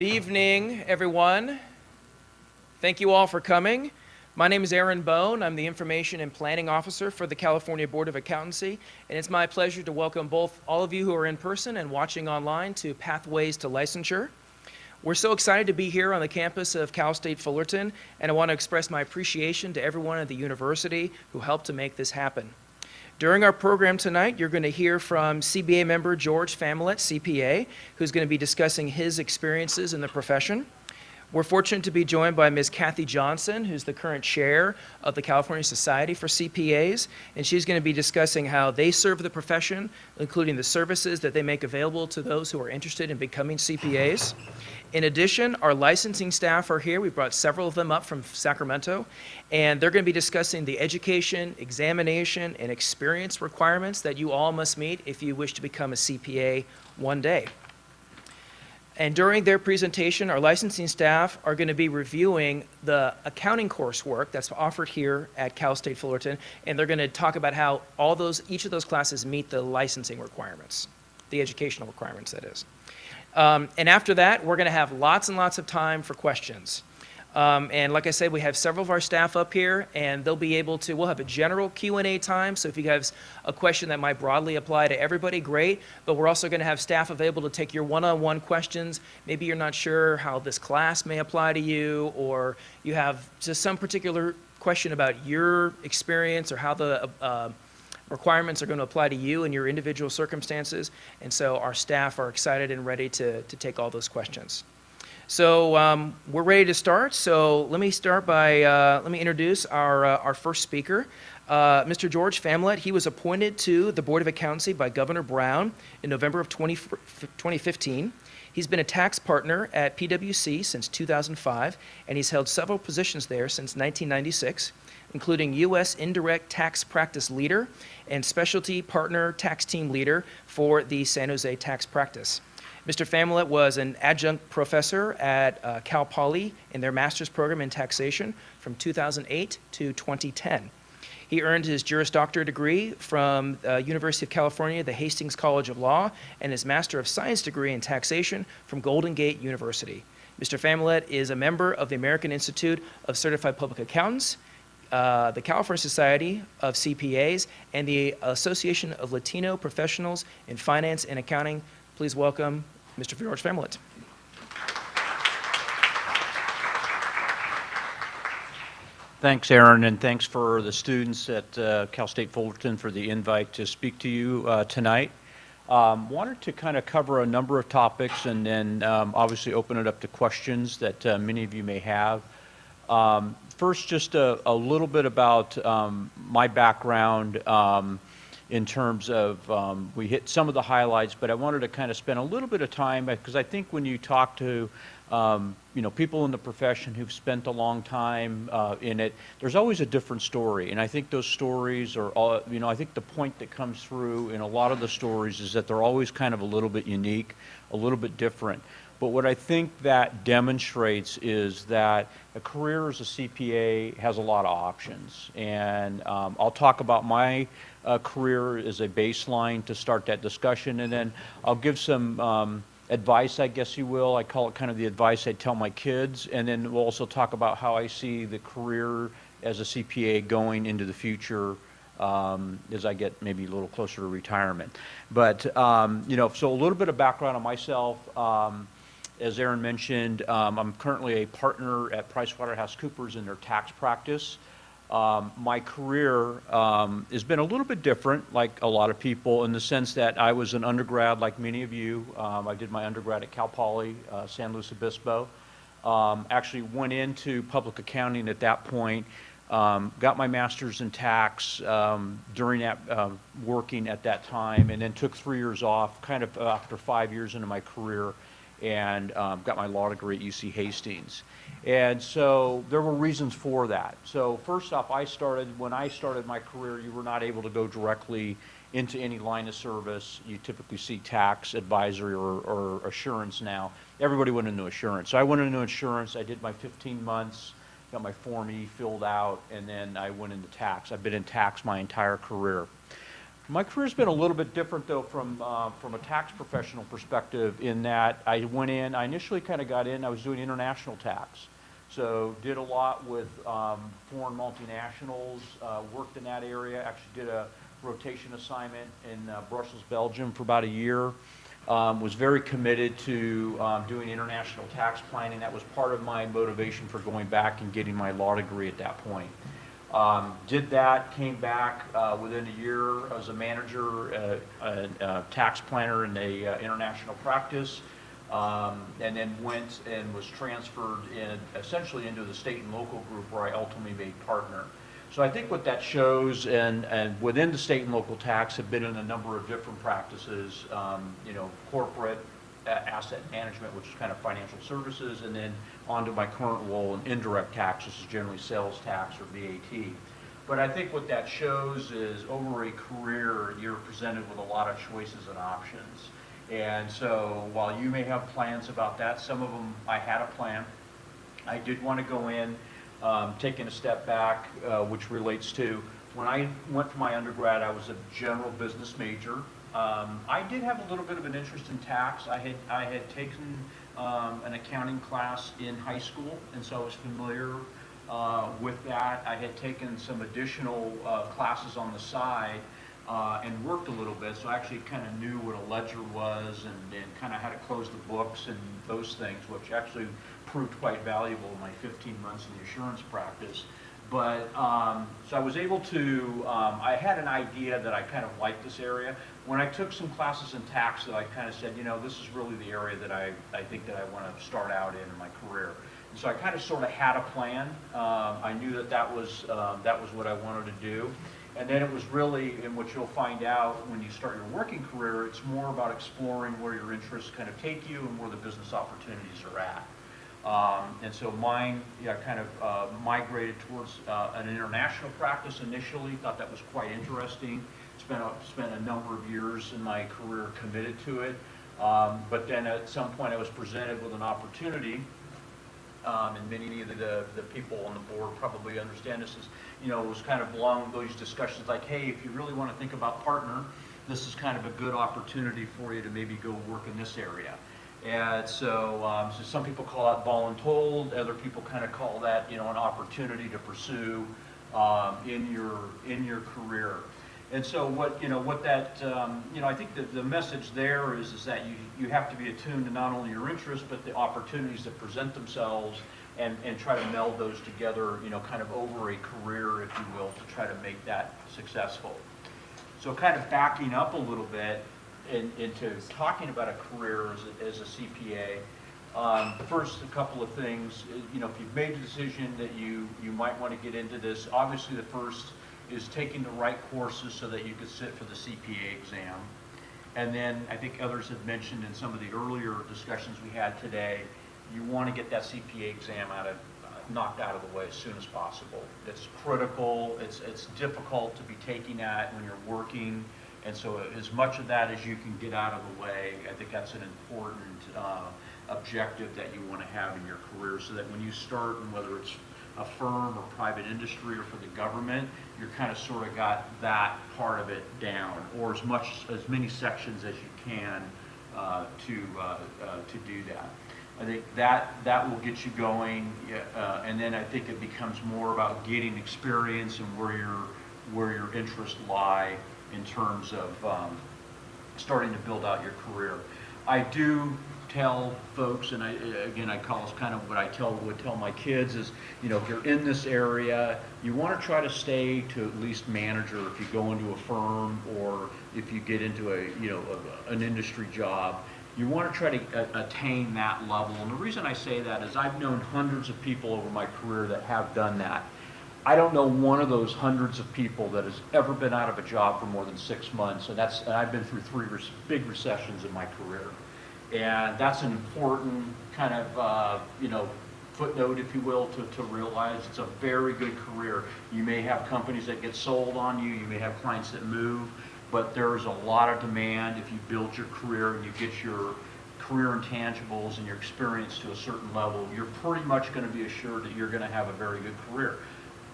Good evening, everyone. Thank you all for coming. My name is Aaron Bone. I'm the Information and Planning Officer for the California Board of Accountancy, and it's my pleasure to welcome both all of you who are in person and watching online to Pathways to Licensure. We're so excited to be here on the campus of Cal State Fullerton, and I want to express my appreciation to everyone at the university who helped to make this happen. During our program tonight, you're going to hear from CBA member George Familette, CPA, who's going to be discussing his experiences in the profession. We're fortunate to be joined by Ms. Cathy Johnson, who's the current chair of the California Society for CPAs, and she's going to be discussing how they serve the profession, including the services that they make available to those who are interested in becoming CPAs. In addition, our licensing staff are here. We brought several of them up from Sacramento, and they're going to be discussing the education, examination, and experience requirements that you all must meet if you wish to become a CPA one day. And during their presentation, our licensing staff are going to be reviewing the accounting coursework that's offered here at Cal State Fullerton, and they're going to talk about how each of those classes meet the licensing requirements, the educational requirements, that is. And after that, we're going to have lots and lots of time for questions. And like I said, we have several of our staff up here, and we'll have a general Q&A time, so if you have a question that might broadly apply to everybody, great, but we're also going to have staff available to take your one-on-one questions. Maybe you're not sure how this class may apply to you, or you have just some particular question about your experience or how the requirements are going to apply to you and your individual circumstances, and so our staff are excited and ready to take all those questions. So we're ready to start. So let me start by let me introduce our first speaker, Mr. George Familette. He was appointed to the Board of Accountancy by Governor Brown in November of 2015. He's been a tax partner at PwC since 2005, and he's held several positions there since 1996, including U.S. Indirect Tax Practice Leader and Specialty Partner Tax Team Leader for the San Jose Tax Practice. Mr. Familette was an adjunct professor at Cal Poly in their master's program in taxation from 2008 to 2010. He earned his Juris Doctor degree from University of California, the Hastings College of Law, and his Master of Science degree in taxation from Golden Gate University. Mr. Familette is a member of the American Institute of Certified Public Accountants, the California Society of CPAs, and the Association of Latino Professionals in Finance and Accounting. Please welcome Mr. George Familette. Thanks, Aaron, and thanks for the students at Cal State Fullerton for the invite to speak to you tonight. Wanted to kind of cover a number of topics and then obviously open it up to questions that many of you may have. First, just a little bit about my background in terms of, we hit some of the highlights, but I wanted to kind of spend a little bit of time, because I think when you talk to people in the profession who've spent a long time in it, there's always a different story. And I think those stories are all, I think the point that comes through in a lot of the stories is that they're always kind of a little bit unique, a little bit different. But what I think that demonstrates is that a career as a CPA has a lot of options. And I'll talk about my career as a baseline to start that discussion, and then I'll give some advice, I guess you will. I call it kind of the advice I tell my kids, and then we'll also talk about how I see the career as a CPA going into the future as I get maybe a little closer to retirement. But, so a little bit of background on myself. As Aaron mentioned, I'm currently a partner at PricewaterhouseCoopers in their tax practice. My career has been a little bit different, like a lot of people, in the sense that I was an undergrad, like many of you. I did my undergrad at Cal Poly, San Luis Obispo. Actually went into public accounting at that point, got my master's in tax during that, working at that time, and then took 3 years off, kind of after 5 years into my career, and got my law degree at UC Hastings. And so there were reasons for that. So first off, when I started my career, you were not able to go directly into any line of service. You typically see tax, advisory, or assurance now. Everybody went into assurance. So I went into insurance. I did my 15 months, got my Form E filled out, and then I went into tax. I've been in tax my entire career. My career's been a little bit different, though, from a tax professional perspective, in that I initially kind of got in, I was doing international tax. So did a lot with foreign multinationals, worked in that area, actually did a rotation assignment in Brussels, Belgium for about a year. Was very committed to doing international tax planning. That was part of my motivation for going back and getting my law degree at that point. Did that, came back within a year as a manager, a tax planner in a international practice, and then went and was transferred essentially into the state and local group, where I ultimately made partner. So I think what that shows, and within the state and local tax, have been in a number of different practices, corporate asset management, which is kind of financial services, and then onto my current role in indirect tax, which is generally sales tax or VAT. But I think what that shows is, over a career, you're presented with a lot of choices and options. And so while you may have plans about that, some of them I had a plan. I did want to go in, taking a step back, which relates to when I went for my undergrad, I was a general business major. I did have a little bit of an interest in tax. I had taken an accounting class in high school, and so I was familiar with that. I had taken some additional classes on the side and worked a little bit, so I actually kind of knew what a ledger was and kind of how to close the books and those things, which actually proved quite valuable in my 15 months in the assurance practice. But, so I was able to, I had an idea that I kind of liked this area. When I took some classes in tax, that I kind of said, this is really the area that I think that I want to start out in my career. And so I kind of sort of had a plan. I knew that was what I wanted to do. And then it was really, in what you'll find out when you start your working career, it's more about exploring where your interests kind of take you and where the business opportunities are at. And so mine, kind of migrated towards an international practice initially. Thought that was quite interesting. Spent a number of years in my career committed to it. But then at some point I was presented with an opportunity, and many of the people on the board probably understand this, it was kind of along those discussions like, hey, if you really want to think about partner, this is kind of a good opportunity for you to maybe go work in this area. And so, some people call that voluntold, other people kind of call that, an opportunity to pursue in your career. And so I think the message there is that you have to be attuned to not only your interests, but the opportunities that present themselves, and try to meld those together, kind of over a career, if you will, to try to make that successful. So kind of backing up a little bit, into talking about a career as a CPA, first, a couple of things. If you've made the decision that you might want to get into this, obviously the first is taking the right courses so that you could sit for the CPA exam. And then I think others have mentioned in some of the earlier discussions we had today, you want to get that CPA exam knocked out of the way as soon as possible. It's critical. It's difficult to be taking that when you're working. And so as much of that as you can get out of the way, I think that's an important objective that you want to have in your career, so that when you start, and whether it's a firm or private industry or for the government, you're kind of sort of got that part of it down, or as many sections as you can to do that. I think that will get you going, and then I think it becomes more about getting experience and where your interests lie in terms of starting to build out your career. I do tell folks, and I call this kind of what I would tell my kids is, if you're in this area, you want to try to stay to at least manager if you go into a firm, or if you get into an industry job. You want to try to attain that level. And the reason I say that is I've known hundreds of people over my career that have done that. I don't know one of those hundreds of people that has ever been out of a job for more than 6 months, and I've been through 3 big recessions in my career. And that's an important kind of, footnote, if you will, to realize it's a very good career. You may have companies that get sold on you, you may have clients that move, but there's a lot of demand. If you build your career and you get your career intangibles and your experience to a certain level, you're pretty much going to be assured that you're going to have a very good career.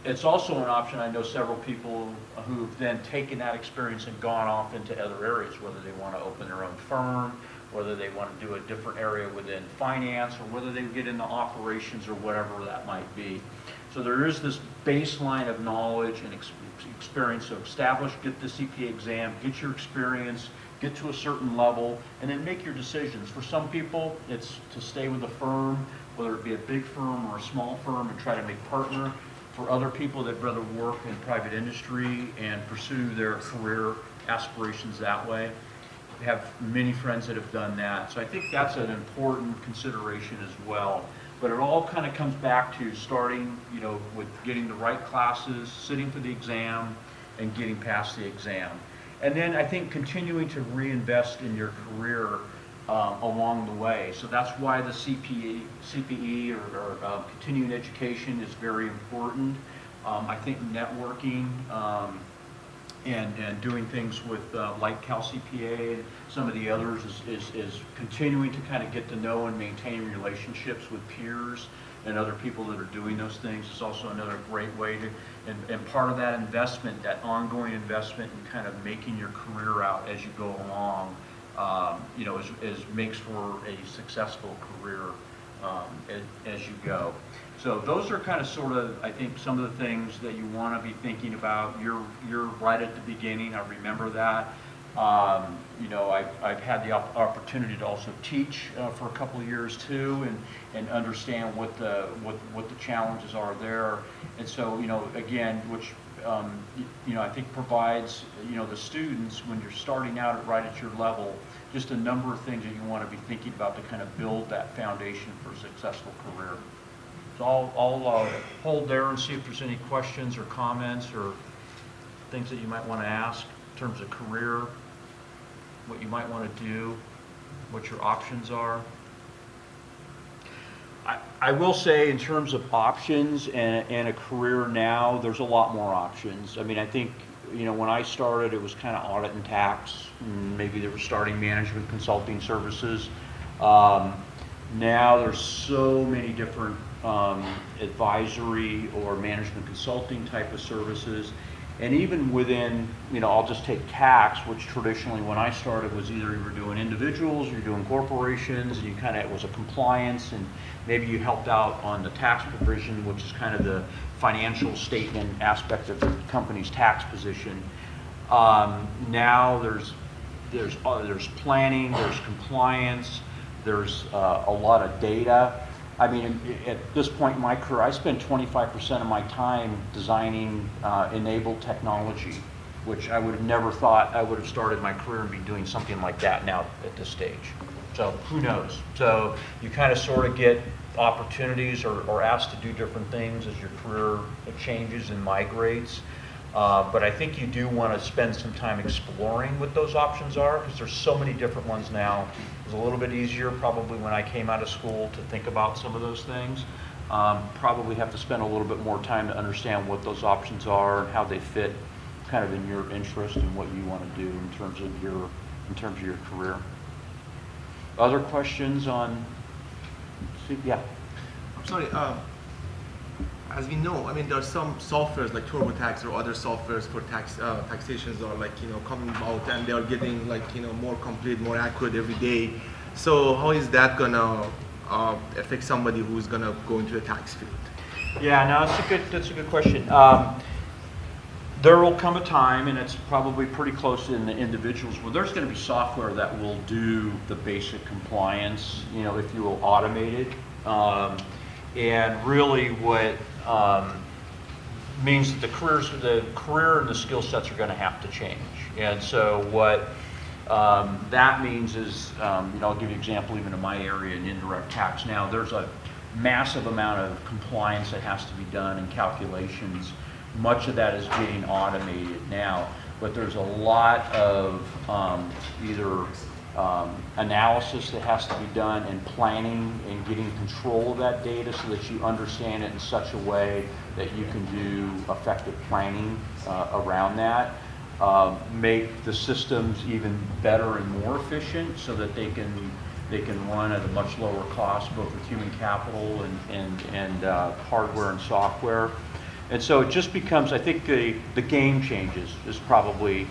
It's also an option. I know several people who've then taken that experience and gone off into other areas, whether they want to open their own firm, whether they want to do a different area within finance, or whether they get into operations or whatever that might be. So there is this baseline of knowledge and experience. So establish, get the CPA exam, get your experience, get to a certain level, and then make your decisions. For some people, it's to stay with a firm, whether it be a big firm or a small firm, and try to make partner. For other people, they'd rather work in private industry and pursue their career aspirations that way. I have many friends that have done that. So I think that's an important consideration as well. But it all kind of comes back to starting, with getting the right classes, sitting for the exam, and getting past the exam. And then I think continuing to reinvest in your career along the way. So that's why the CPE or continuing education is very important. I think networking and doing things with like Cal CPA and some of the others is continuing to kind of get to know and maintain relationships with peers and other people that are doing those things is also another great way to, and part of that investment, that ongoing investment in kind of making your career out as you go along, is makes for a successful career as you go. So those are kind of sort of, I think, some of the things that you want to be thinking about. You're right at the beginning. I remember that. I've had the opportunity to also teach for a couple of years too, and understand what the challenges are there. And so, again, which I think provides the students, when you're starting out right at your level, just a number of things that you want to be thinking about to kind of build that foundation for a successful career. So I'll hold there and see if there's any questions or comments or things that you might want to ask in terms of career, what you might want to do, what your options are. I will say, in terms of options and a career now, there's a lot more options. I mean, I think, when I started, it was kind of audit and tax, and maybe they were starting management consulting services. Now there's so many different advisory or management consulting type of services. And even within, I'll just take tax, which traditionally when I started was either you were doing individuals, or you're doing corporations, and it was a compliance, and maybe you helped out on the tax provision, which is kind of the financial statement aspect of the company's tax position. Now there's planning, there's compliance, there's a lot of data. I mean, at this point in my career, I spend 25% of my time designing enabled technology, which I would have never thought I would have started my career and be doing something like that now at this stage. So who knows? So you kind of sort of get opportunities or asked to do different things as your career changes and migrates. But I think you do want to spend some time exploring what those options are, because there's so many different ones now. It was a little bit easier probably when I came out of school to think about some of those things. Probably have to spend a little bit more time to understand what those options are and how they fit kind of in your interest and what you want to do in terms of your career. Other questions on? Yeah. I'm sorry. As we know, I mean, there are some softwares like TurboTax or other softwares for taxations are coming out, and they are getting more complete, more accurate every day. So how is that gonna affect somebody who's gonna go into the tax field? Yeah, no, that's a good question. There will come a time, and it's probably pretty close in the individuals, where there's going to be software that will do the basic compliance, if you will, automated. And really what means that the career and the skill sets are going to have to change. And so what that means is, I'll give you an example even in my area in indirect tax. Now, there's a massive amount of compliance that has to be done and calculations. Much of that is getting automated now, but there's a lot of either analysis that has to be done, and planning and getting control of that data so that you understand it in such a way that you can do effective planning around that. Make the systems even better and more efficient so that they can run at a much lower cost, both with human capital and hardware and software. And so it just becomes, I think the game changes is probably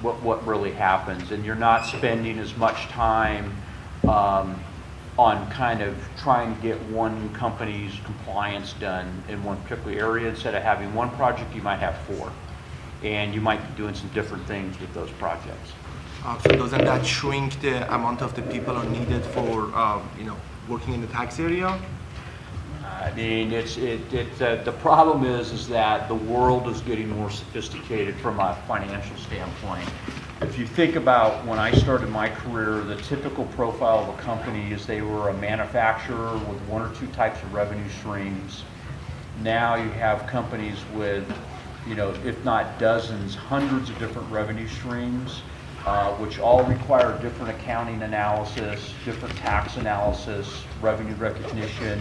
what really happens. And you're not spending as much time on kind of trying to get one company's compliance done in one particular area. Instead of having one project, you might have 4. And you might be doing some different things with those projects. So doesn't that shrink the amount of the people are needed for, working in the tax area? I mean, the problem is that the world is getting more sophisticated from a financial standpoint. If you think about when I started my career, the typical profile of a company is they were a manufacturer with 1 or 2 types of revenue streams. Now you have companies with, if not dozens, hundreds of different revenue streams, which all require different accounting analysis, different tax analysis, revenue recognition.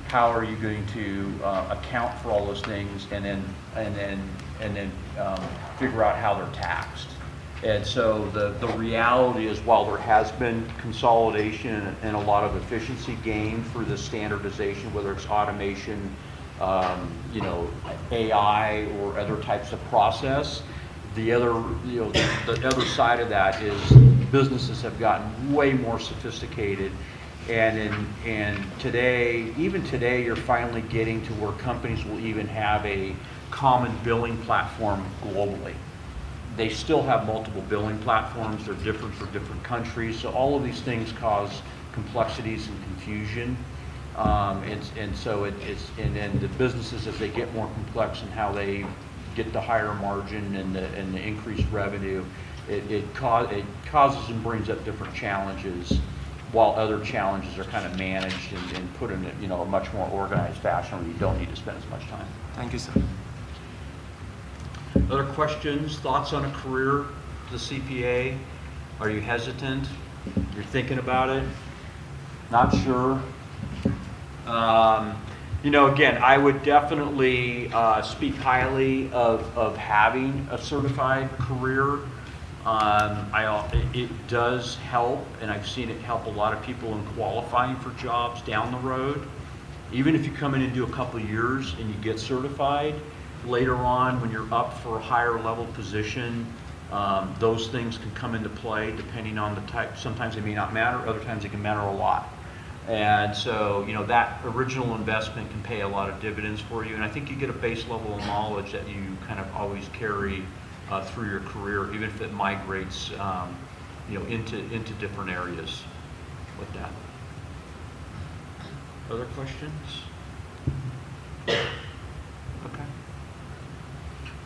How are you going to account for all those things, and then figure out how they're taxed? And so the reality is, while there has been consolidation and a lot of efficiency gain for the standardization, whether it's automation, AI or other types of process, the other side of that is businesses have gotten way more sophisticated. And today, even today, you're finally getting to where companies will even have a common billing platform globally. They still have multiple billing platforms. They're different for different countries. So all of these things cause complexities and confusion. And so then the businesses, as they get more complex in how they get the higher margin and the increased revenue, it causes and brings up different challenges, while other challenges are kind of managed and put in a much more organized fashion where you don't need to spend as much time. Thank you, sir. Other questions, thoughts on a career to CPA? Are you hesitant? You're thinking about it? Not sure? Again, I would definitely speak highly of having a certified career. It does help, and I've seen it help a lot of people in qualifying for jobs down the road. Even if you come in and do a couple of years and you get certified, later on when you're up for a higher level position, those things can come into play depending on the type. Sometimes they may not matter, other times they can matter a lot. And so, that original investment can pay a lot of dividends for you. And I think you get a base level of knowledge that you kind of always carry through your career, even if it migrates, into different areas with that. Other questions? Okay.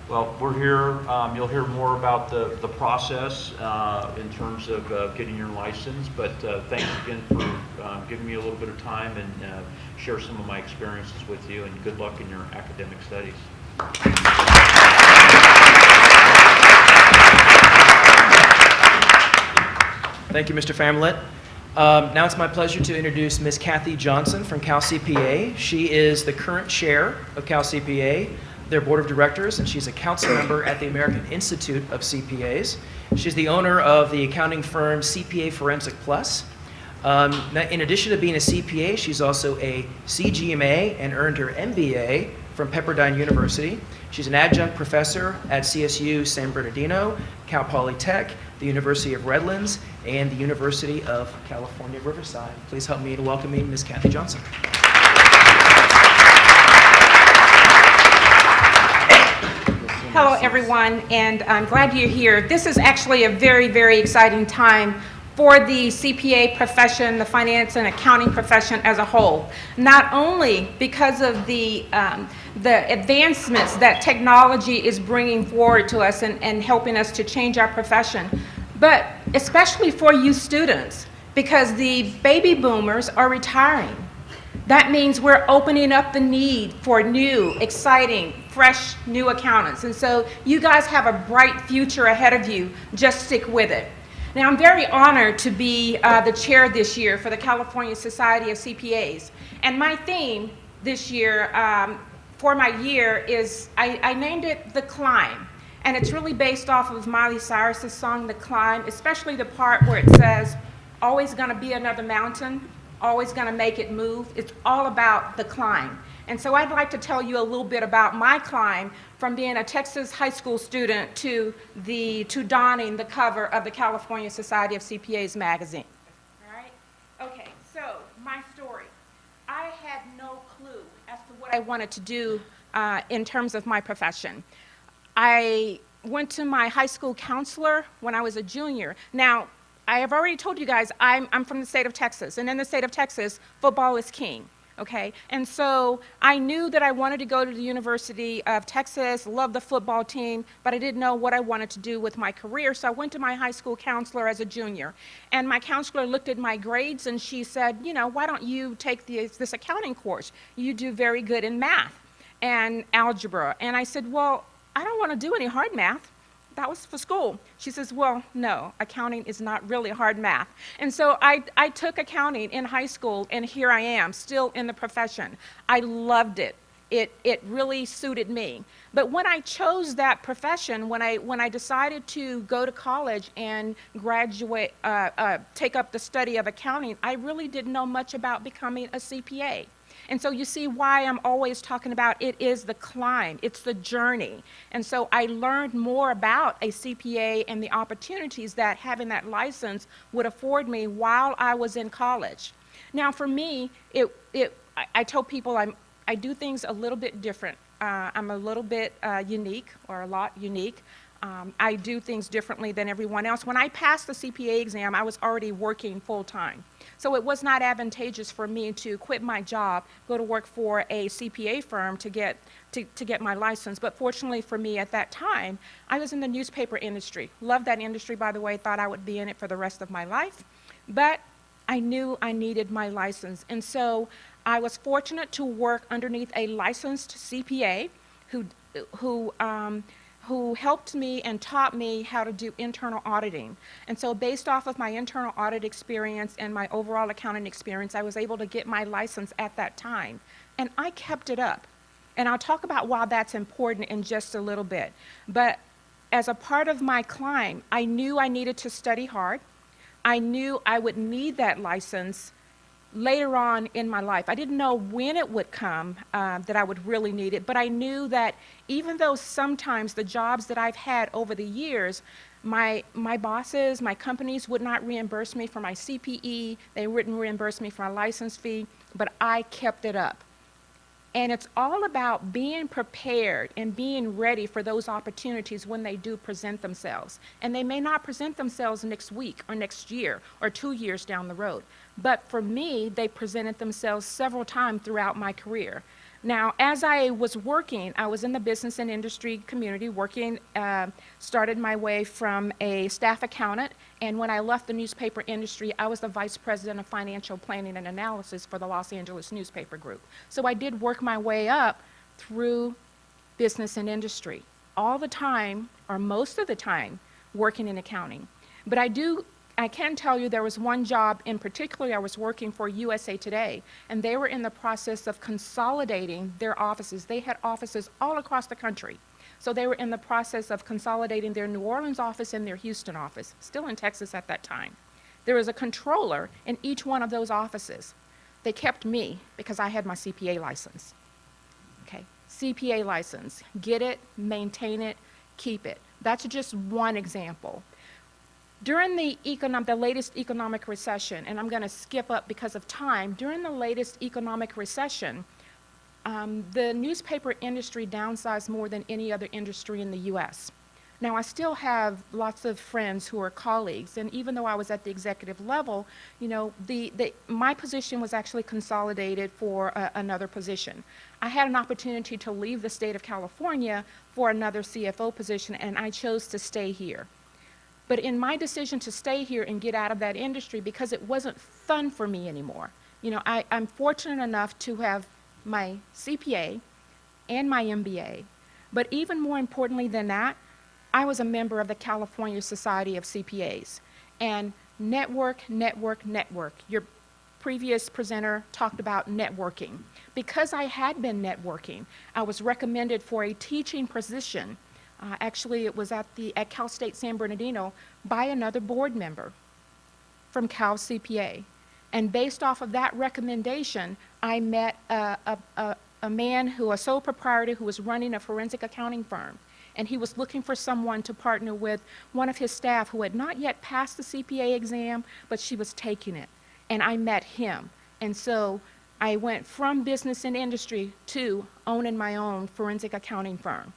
Well, we're here. You'll hear more about the process in terms of getting your license. But thanks again for giving me a little bit of time and share some of my experiences with you. And good luck in your academic studies. Thank you, Mr. Famlet. Now it's my pleasure to introduce Ms. Cathy Johnson from Cal CPA. She is the current chair of Cal CPA, their board of directors, and she's a council member at the American Institute of CPAs. She's the owner of the accounting firm CPA Forensic Plus. In addition to being a CPA, she's also a CGMA and earned her MBA from Pepperdine University. She's an adjunct professor at CSU San Bernardino, Cal Poly Tech, the University of Redlands, and the University of California, Riverside. Please help me in welcoming Ms. Cathy Johnson. Hello, everyone, and I'm glad you're here. This is actually a very, very exciting time for the CPA profession, the finance and accounting profession as a whole. Not only because of the advancements that technology is bringing forward to us and helping us to change our profession, but especially for you students, because the baby boomers are retiring. That means we're opening up the need for new, exciting, fresh, new accountants. And so you guys have a bright future ahead of you. Just stick with it. Now, I'm very honored to be the chair this year for the California Society of CPAs. And my theme this year for my year is, I named it The Climb. And it's really based off of Miley Cyrus's song, The Climb, especially the part where it says, always gonna be another mountain. always going to make it move. It's all about the climb. And so I'd like to tell you a little bit about my climb from being a Texas high school student to donning the cover of the California Society of CPAs magazine. All right? Okay, so my story. I had no clue as to what I wanted to do in terms of my profession. I went to my high school counselor when I was a junior. Now, I have already told you guys I'm from the state of Texas, and in the state of Texas, football is king. Okay, and so I knew that I wanted to go to the University of Texas, love the football team, but I didn't know what I wanted to do with my career, so I went to my high school counselor as a junior. And my counselor looked at my grades and she said, you know, why don't you take this accounting course? You do very good in math and algebra. And I said, well, I don't want to do any hard math. That was for school. She says, well, no, accounting is not really hard math. And so I took accounting in high school, and here I am, still in the profession. I loved it. It really suited me. But when I chose that profession, when I decided to go to college and graduate, take up the study of accounting, I really didn't know much about becoming a CPA. And so you see why I'm always talking about it is the climb, it's the journey. And so I learned more about a CPA and the opportunities that having that license would afford me while I was in college. Now for me, I tell people I do things a little bit different. I'm a little bit unique, or a lot unique. I do things differently than everyone else. When I passed the CPA exam, I was already working full-time. So it was not advantageous for me to quit my job, go to work for a CPA firm to get my license. But fortunately for me at that time, I was in the newspaper industry. Loved that industry, by the way, thought I would be in it for the rest of my life. But I knew I needed my license. And so I was fortunate to work underneath a licensed CPA who helped me and taught me how to do internal auditing. And so based off of my internal audit experience and my overall accounting experience, I was able to get my license at that time. And I kept it up. And I'll talk about why that's important in just a little bit. But as a part of my climb, I knew I needed to study hard. I knew I would need that license later on in my life. I didn't know when it would come that I would really need it, but I knew that even though sometimes the jobs that I've had over the years, my bosses, my companies would not reimburse me for my CPE, they wouldn't reimburse me for my license fee, but I kept it up. And it's all about being prepared and being ready for those opportunities when they do present themselves. And they may not present themselves next week or next year or 2 years down the road. But for me, they presented themselves several times throughout my career. Now, as I was working, I was in the business and industry community working, started my way from a staff accountant, and when I left the newspaper industry, I was the vice president of financial planning and analysis for the Los Angeles newspaper group. So I did work my way up through business and industry, all the time, or most of the time, working in accounting. But I can tell you there was one job in particular. I was working for USA Today, and they were in the process of consolidating their offices. They had offices all across the country. So they were in the process of consolidating their New Orleans office and their Houston office, still in Texas at that time. There was a controller in each one of those offices. They kept me because I had my CPA license. Okay, CPA license. Get it, maintain it, keep it. That's just one example. During the latest economic recession, and I'm going to skip up because of time, during the latest economic recession, the newspaper industry downsized more than any other industry in the U.S. Now, I still have lots of friends who are colleagues, and even though I was at the executive level, you know, my position was actually consolidated for another position. I had an opportunity to leave the state of California for another CFO position, and I chose to stay here. But in my decision to stay here and get out of that industry, because it wasn't fun for me anymore, you know, I'm fortunate enough to have my CPA and my MBA. But even more importantly than that, I was a member of the California Society of CPAs. And network. Your previous presenter talked about networking. Because I had been networking, I was recommended for a teaching position. Actually, it was at Cal State San Bernardino by another board member from Cal CPA. And based off of that recommendation, I met a man a sole proprietor who was running a forensic accounting firm. And he was looking for someone to partner with one of his staff who had not yet passed the CPA exam, but she was taking it. And I met him. And so I went from business and industry to owning my own forensic accounting firm.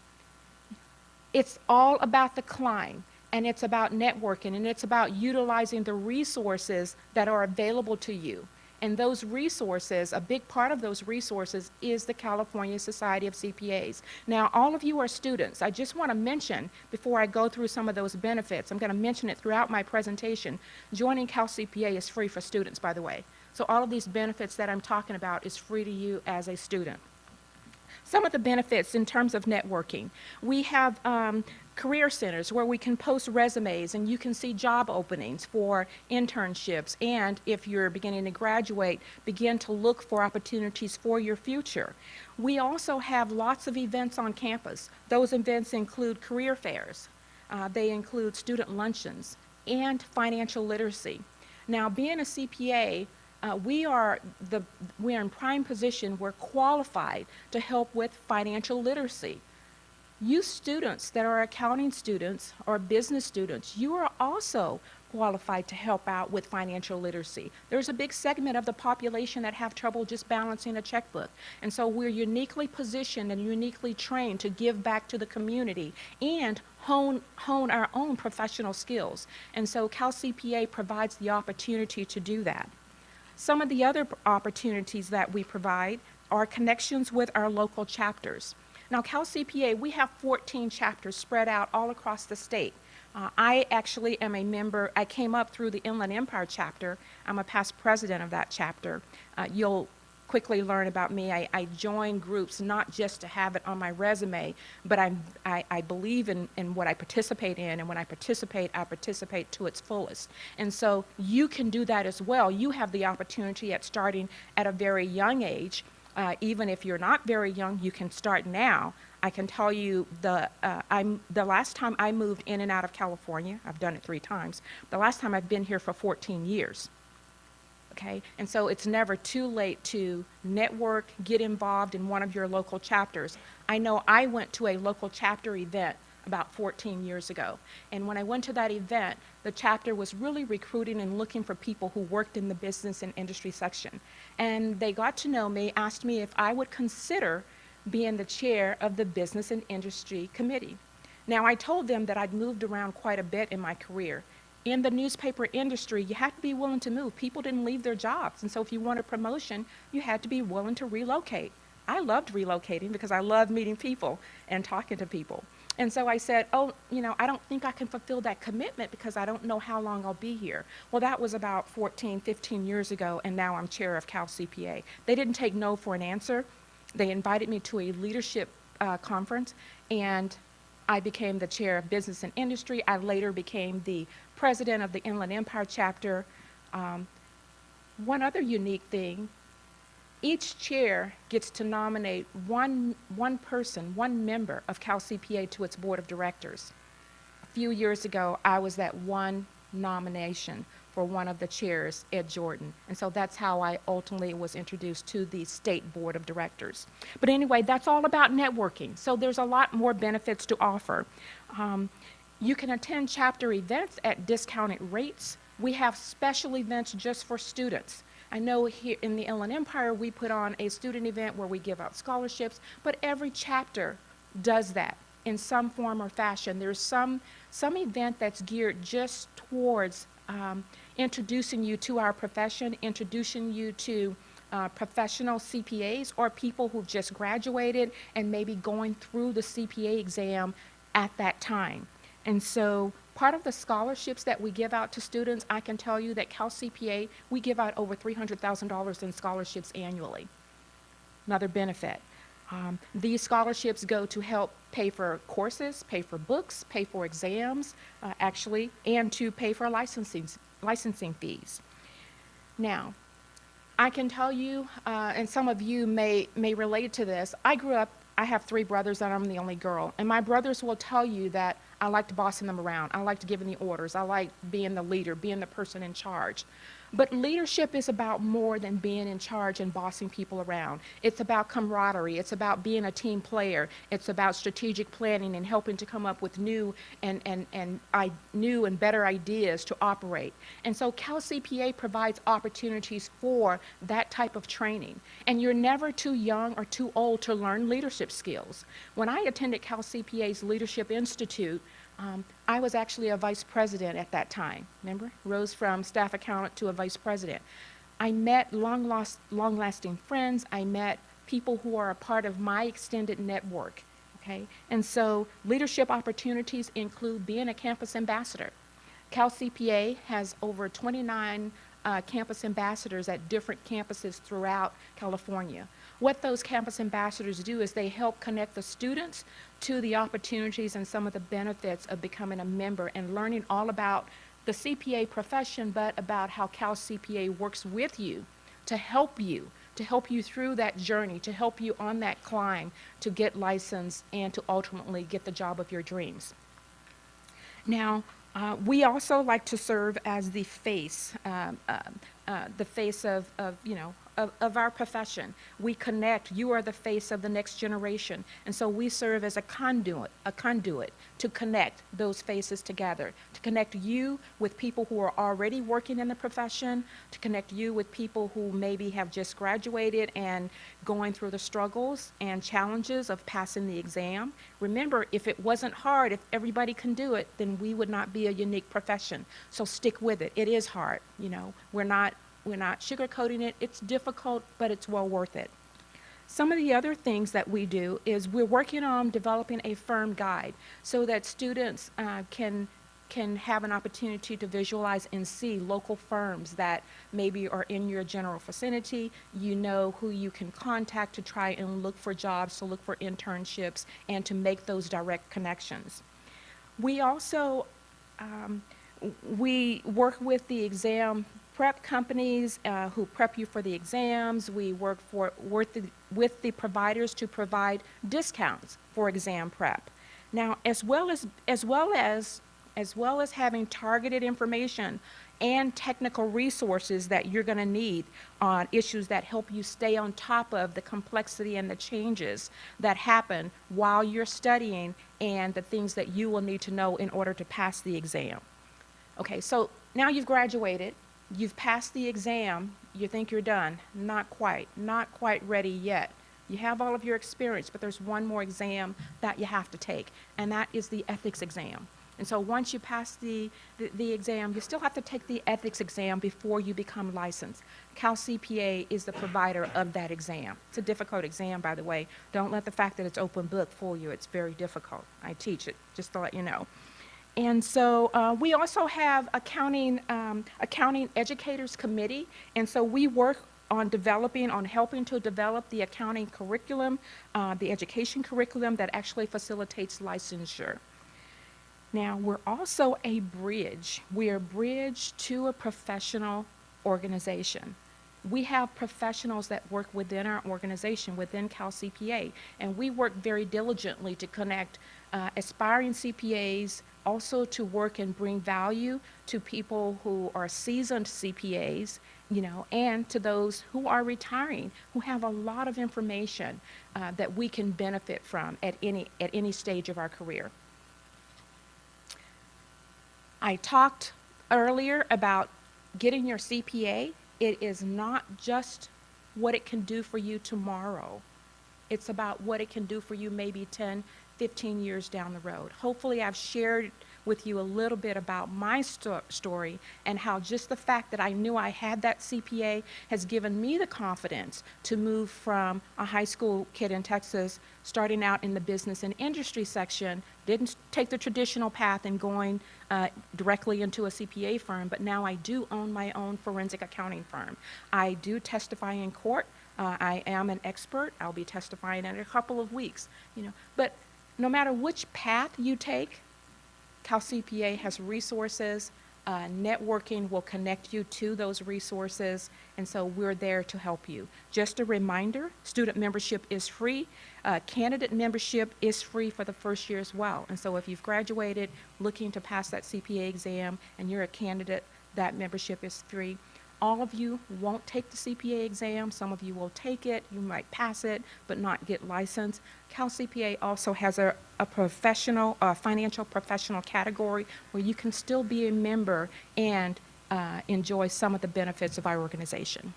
It's all about the climb, and it's about networking, and it's about utilizing the resources that are available to you. And those resources, a big part of those resources is the California Society of CPAs. Now, all of you are students. I just want to mention, before I go through some of those benefits, I'm going to mention it throughout my presentation, joining Cal CPA is free for students, by the way. So all of these benefits that I'm talking about is free to you as a student. Some of the benefits in terms of networking. We have career centers where we can post resumes and you can see job openings for internships, and if you're beginning to graduate, begin to look for opportunities for your future. We also have lots of events on campus. Those events include career fairs. They include student luncheons and financial literacy. Now, being a CPA, we are in prime position. We're qualified to help with financial literacy. You students that are accounting students or business students, you are also qualified to help out with financial literacy. There's a big segment of the population that have trouble just balancing a checkbook. And so we're uniquely positioned and uniquely trained to give back to the community and hone our own professional skills. And so Cal CPA provides the opportunity to do that. Some of the other opportunities that we provide are connections with our local chapters. Now, Cal CPA, we have 14 chapters spread out all across the state. I actually am a member. I came up through the Inland Empire chapter. I'm a past president of that chapter. You'll quickly learn about me. I join groups not just to have it on my resume, but I believe in what I participate in, and when I participate to its fullest. And so you can do that as well. You have the opportunity at starting at a very young age. Even if you're not very young, you can start now. I can tell you the last time I moved in and out of California, I've done it 3 times, the last time I've been here for 14 years. Okay, and so it's never too late to network, get involved in one of your local chapters. I know I went to a local chapter event about 14 years ago, and when I went to that event, the chapter was really recruiting and looking for people who worked in the business and industry section. And they got to know me, asked me if I would consider being the chair of the Business and Industry Committee. Now, I told them that I'd moved around quite a bit in my career. In the newspaper industry, you had to be willing to move. People didn't leave their jobs, and so if you wanted promotion, you had to be willing to relocate. I loved relocating because I love meeting people and talking to people. And so I said, I don't think I can fulfill that commitment because I don't know how long I'll be here. Well, that was about 14, 15 years ago, and now I'm chair of Cal CPA. They didn't take no for an answer. They invited me to a leadership conference, and I became the chair of business and industry. I later became the president of the Inland Empire chapter. One other unique thing, each chair gets to nominate one person, one member of Cal CPA to its board of directors. A few years ago, I was that one nomination for one of the chairs, Ed Jordan. And so that's how I ultimately was introduced to the state board of directors. But anyway, that's all about networking. So there's a lot more benefits to offer. You can attend chapter events at discounted rates. We have special events just for students. I know here in the Inland Empire, we put on a student event where we give out scholarships, but every chapter does that in some form or fashion. There's some event that's geared just towards introducing you to our profession, introducing you to professional CPAs or people who've just graduated and maybe going through the CPA exam at that time. And so part of the scholarships that we give out to students, I can tell you that Cal CPA, we give out over $300,000 in scholarships annually. Another benefit. These scholarships go to help pay for courses, pay for books, pay for exams, actually, and to pay for licensing fees. Now, I can tell you, and some of you may relate to this, I have 3 brothers and I'm the only girl. And my brothers will tell you that I liked bossing them around. I liked giving the orders. I liked being the leader, being the person in charge. But leadership is about more than being in charge and bossing people around. It's about camaraderie. It's about being a team player. It's about strategic planning and helping to come up with new and better ideas to operate. And so Cal CPA provides opportunities for that type of training. And you're never too young or too old to learn leadership skills. When I attended Cal CPA's Leadership Institute, I was actually a vice president at that time. Remember? Rose from staff accountant to a vice president. I met long-lasting friends. I met people who are a part of my extended network. Okay? And so leadership opportunities include being a campus ambassador. Cal CPA has over 29 campus ambassadors at different campuses throughout California. What those campus ambassadors do is they help connect the students to the opportunities and some of the benefits of becoming a member and learning all about the CPA profession, but about how Cal CPA works with you to help you through that journey, to help you on that climb to get licensed and to ultimately get the job of your dreams. Now, we also like to serve as the face of our profession. We connect. You are the face of the next generation. And so we serve as a conduit to connect those faces together, to connect you with people who are already working in the profession, to connect you with people who maybe have just graduated and going through the struggles and challenges of passing the exam. Remember, if it wasn't hard, if everybody can do it, then we would not be a unique profession. So stick with it. It is hard. We're not sugarcoating it. It's difficult, but it's well worth it. Some of the other things that we do is we're working on developing a firm guide so that students can have an opportunity to visualize and see local firms that maybe are in your general vicinity. You know who you can contact to try and look for jobs, to look for internships, and to make those direct connections. We also we work with the exam prep companies who prep you for the exams. We work with the providers to provide discounts for exam prep. Now, as well as having targeted information and technical resources that you're going to need on issues that help you stay on top of the complexity and the changes that happen while you're studying and the things that you will need to know in order to pass the exam. Okay, so now you've graduated. You've passed the exam, you think you're done. Not quite ready yet. You have all of your experience, but there's one more exam that you have to take, and that is the ethics exam. And so once you pass the exam, you still have to take the ethics exam before you become licensed. Cal CPA is the provider of that exam. It's a difficult exam, by the way. Don't let the fact that it's open book fool you. It's very difficult. I teach it, just to let you know. And so we also have accounting educators committee, and so we work on helping to develop the accounting curriculum, the education curriculum that actually facilitates licensure. Now, we're also a bridge. We're a bridge to a professional organization. We have professionals that work within our organization, within Cal CPA, and we work very diligently to connect aspiring CPAs, also to work and bring value to people who are seasoned CPAs, and to those who are retiring, who have a lot of information that we can benefit from at any stage of our career. I talked earlier about getting your CPA. It is not just what it can do for you tomorrow. It's about what it can do for you maybe 10, 15 years down the road. Hopefully I've shared with you a little bit about my story and how just the fact that I knew I had that CPA has given me the confidence to move from a high school kid in Texas, starting out in the business and industry section, didn't take the traditional path and going directly into a CPA firm, but now I do own my own forensic accounting firm. I do testify in court. I am an expert. I'll be testifying in a couple of weeks. But no matter which path you take, Cal CPA has resources. Networking will connect you to those resources, and so we're there to help you. Just a reminder, student membership is free. Candidate membership is free for the first year as well. And so if you've graduated looking to pass that CPA exam and you're a candidate, that membership is free. all of you won't take the CPA exam. Some of you will take it, you might pass it, but not get licensed. Cal CPA also has a professional, financial professional category where you can still be a member and enjoy some of the benefits of our organization.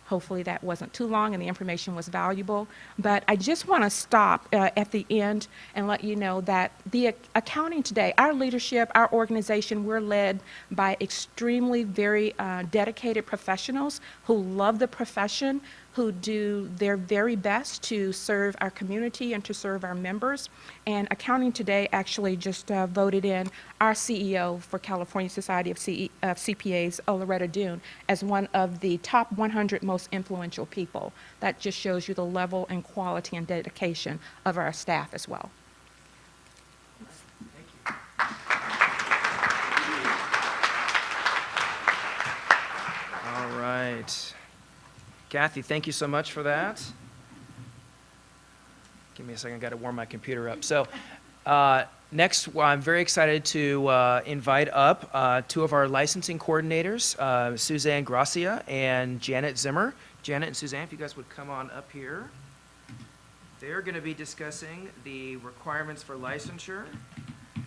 Hopefully that wasn't too long and the information was valuable. But I just want to stop at the end and let you know that the accounting today, our leadership, our organization, we're led by extremely very dedicated professionals who love the profession, who do their very best to serve our community and to serve our members. And Accounting Today actually just voted in our CEO for California Society of CPAs, Loretta Dune, as one of the top 100 most influential people. That just shows you the level and quality and dedication of our staff as well. All right. Cathy, thank you so much for that. Give me a second, I got to warm my computer up. So next, I'm very excited to invite up two of our licensing coordinators, Suzanne Gracia and Janet Zimmer. Janet and Suzanne, if you guys would come on up here. They're going to be discussing the requirements for licensure. And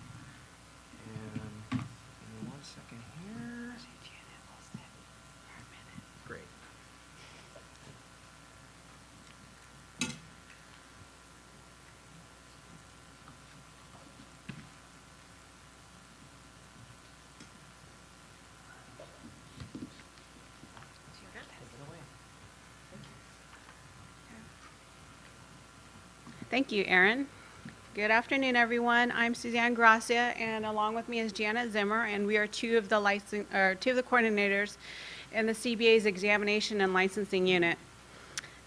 give me 1 second here. Great. Thank you, Erin. Good afternoon, everyone. I'm Suzanne Gracia, and along with me is Janet Zimmer, and we are two of the coordinators in the CPA's Examination and Licensing Unit.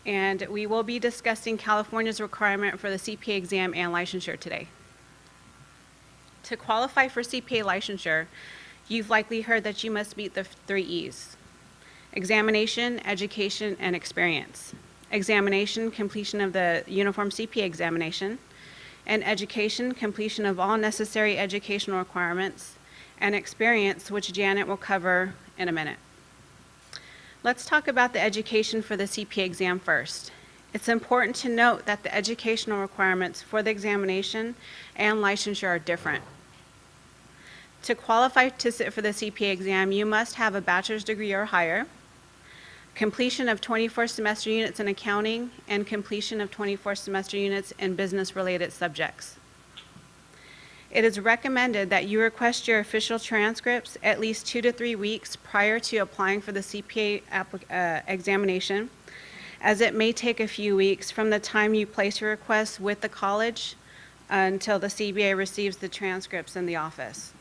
And we will be discussing California's requirement for the CPA exam and licensure today. To qualify for CPA licensure, you've likely heard that you must meet the 3 E's: examination, education, and experience. Examination, completion of the uniform CPA examination, and education, completion of all necessary educational requirements, and experience, which Janet will cover in a minute. Let's talk about the education for the CPA exam first. It's important to note that the educational requirements for the examination and licensure are different. To qualify to sit for the CPA exam, you must have a bachelor's degree or higher, completion of 24 semester units in accounting, and completion of 24 semester units in business-related subjects. It is recommended that you request your official transcripts at least 2 to 3 weeks prior to applying for the CPA examination, as it may take a few weeks from the time you place your request with the college until the CPA receives the transcripts in the office.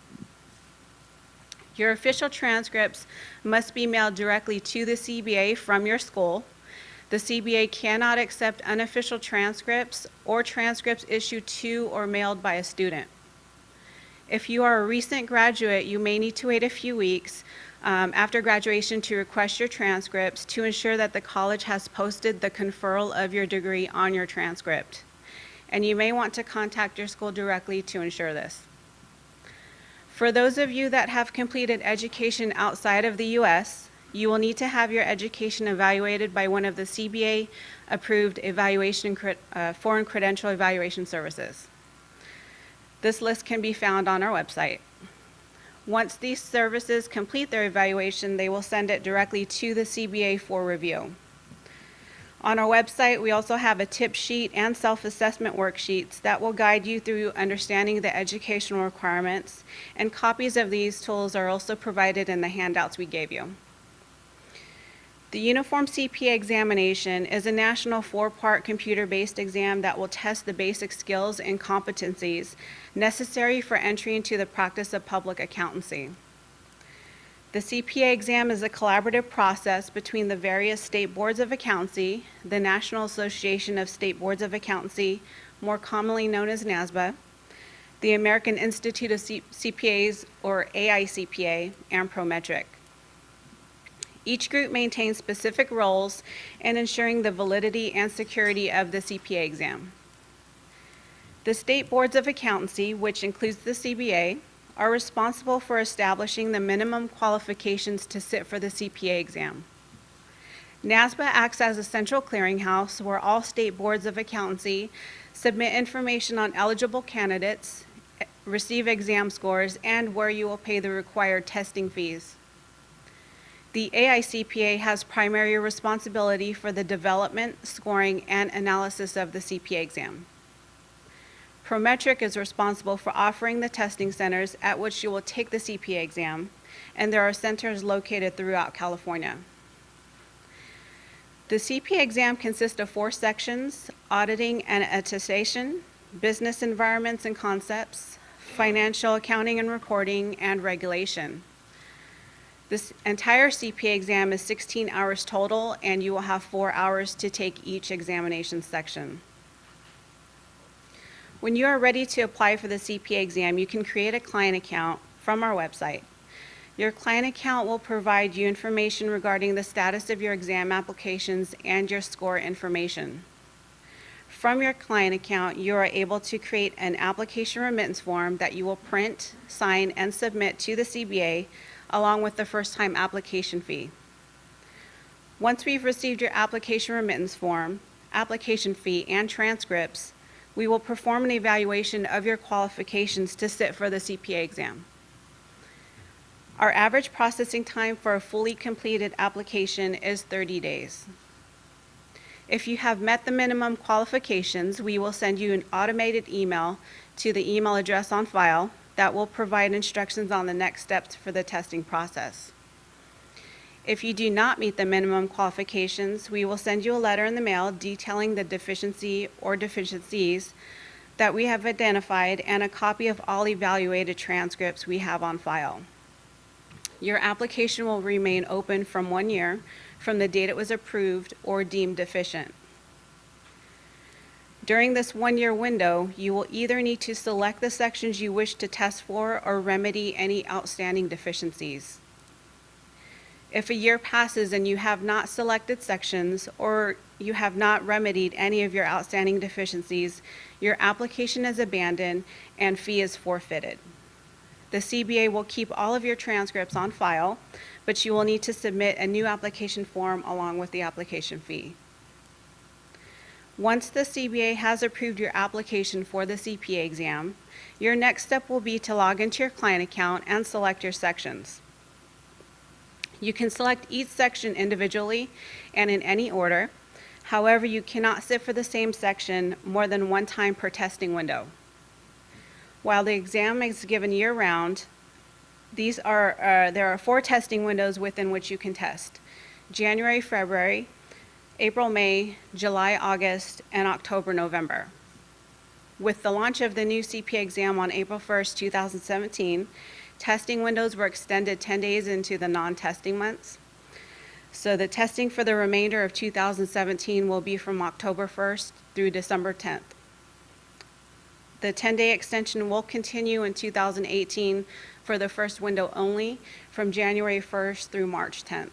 Your official transcripts must be mailed directly to the CPA from your school. The CPA cannot accept unofficial transcripts or transcripts issued to or mailed by a student. If you are a recent graduate, you may need to wait a few weeks after graduation to request your transcripts to ensure that the college has posted the conferral of your degree on your transcript. And you may want to contact your school directly to ensure this. For those of you that have completed education outside of the U.S., you will need to have your education evaluated by one of the CPA-approved foreign credential evaluation services. This list can be found on our website. Once these services complete their evaluation, they will send it directly to the CPA for review. On our website, we also have a tip sheet and self-assessment worksheets that will guide you through understanding the educational requirements, and copies of these tools are also provided in the handouts we gave you. The Uniform CPA Examination is a national 4-part computer-based exam that will test the basic skills and competencies necessary for entry into the practice of public accountancy. The CPA exam is a collaborative process between the various state boards of accountancy, the National Association of State Boards of Accountancy, more commonly known as NASBA, the American Institute of CPAs, or AICPA, and Prometric. Each group maintains specific roles in ensuring the validity and security of the CPA exam. The state boards of accountancy, which includes the CBA, are responsible for establishing the minimum qualifications to sit for the CPA exam. NASBA acts as a central clearinghouse where all state boards of accountancy submit information on eligible candidates, receive exam scores, and where you will pay the required testing fees. The AICPA has primary responsibility for the development, scoring, and analysis of the CPA exam. Prometric is responsible for offering the testing centers at which you will take the CPA exam, and there are centers located throughout California. The CPA exam consists of 4 sections: auditing and attestation, business environments and concepts, financial accounting and recording, and regulation. This entire CPA exam is 16 hours total, and you will have 4 hours to take each examination section. When you are ready to apply for the CPA exam, you can create a client account from our website. Your client account will provide you information regarding the status of your exam applications and your score information. From your client account, you are able to create an application remittance form that you will print, sign, and submit to the CBA, along with the first-time application fee. Once we've received your application remittance form, application fee, and transcripts, we will perform an evaluation of your qualifications to sit for the CPA exam. Our average processing time for a fully completed application is 30 days. If you have met the minimum qualifications, we will send you an automated email to the email address on file that will provide instructions on the next steps for the testing process. If you do not meet the minimum qualifications, we will send you a letter in the mail detailing the deficiency or deficiencies that we have identified and a copy of all evaluated transcripts we have on file. Your application will remain open from 1 year from the date it was approved or deemed deficient. During this 1-year window, you will either need to select the sections you wish to test for or remedy any outstanding deficiencies. If a year passes and you have not selected sections or you have not remedied any of your outstanding deficiencies, your application is abandoned and fee is forfeited. The CBA will keep all of your transcripts on file, but you will need to submit a new application form along with the application fee. Once the CBA has approved your application for the CPA exam, your next step will be to log into your client account and select your sections. You can select each section individually and in any order. However, you cannot sit for the same section more than 1 time per testing window. While the exam is given year-round, there are 4 testing windows within which you can test: January, February, April, May, July, August, and October, November. With the launch of the new CPA exam on April 1st, 2017, testing windows were extended 10 days into the non-testing months. So the testing for the remainder of 2017 will be from October 1st through December 10th. The 10-day extension will continue in 2018 for the first window only from January 1st through March 10th.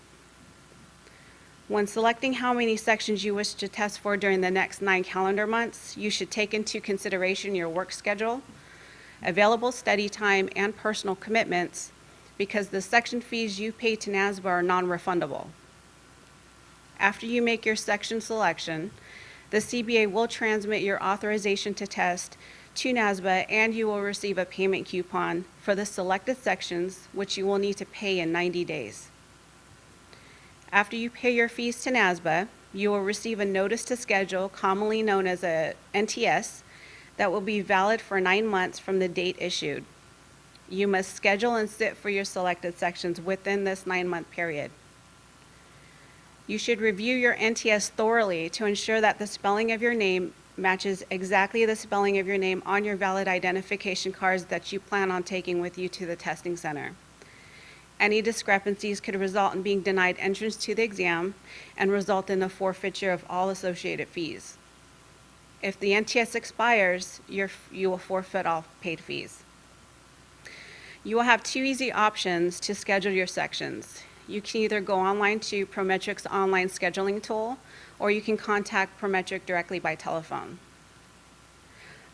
When selecting how many sections you wish to test for during the next 9 calendar months, you should take into consideration your work schedule, available study time, and personal commitments, because the section fees you pay to NASBA are non-refundable. After you make your section selection, the CBA will transmit your authorization to test to NASBA, and you will receive a payment coupon for the selected sections, which you will need to pay in 90 days. After you pay your fees to NASBA, you will receive a notice to schedule, commonly known as a NTS, that will be valid for 9 months from the date issued. You must schedule and sit for your selected sections within this 9-month period. You should review your NTS thoroughly to ensure that the spelling of your name matches exactly the spelling of your name on your valid identification cards that you plan on taking with you to the testing center. Any discrepancies could result in being denied entrance to the exam and result in the forfeiture of all associated fees. If the NTS expires, you will forfeit all paid fees. You will have 2 easy options to schedule your sections. You can either go online to Prometric's online scheduling tool, or you can contact Prometric directly by telephone.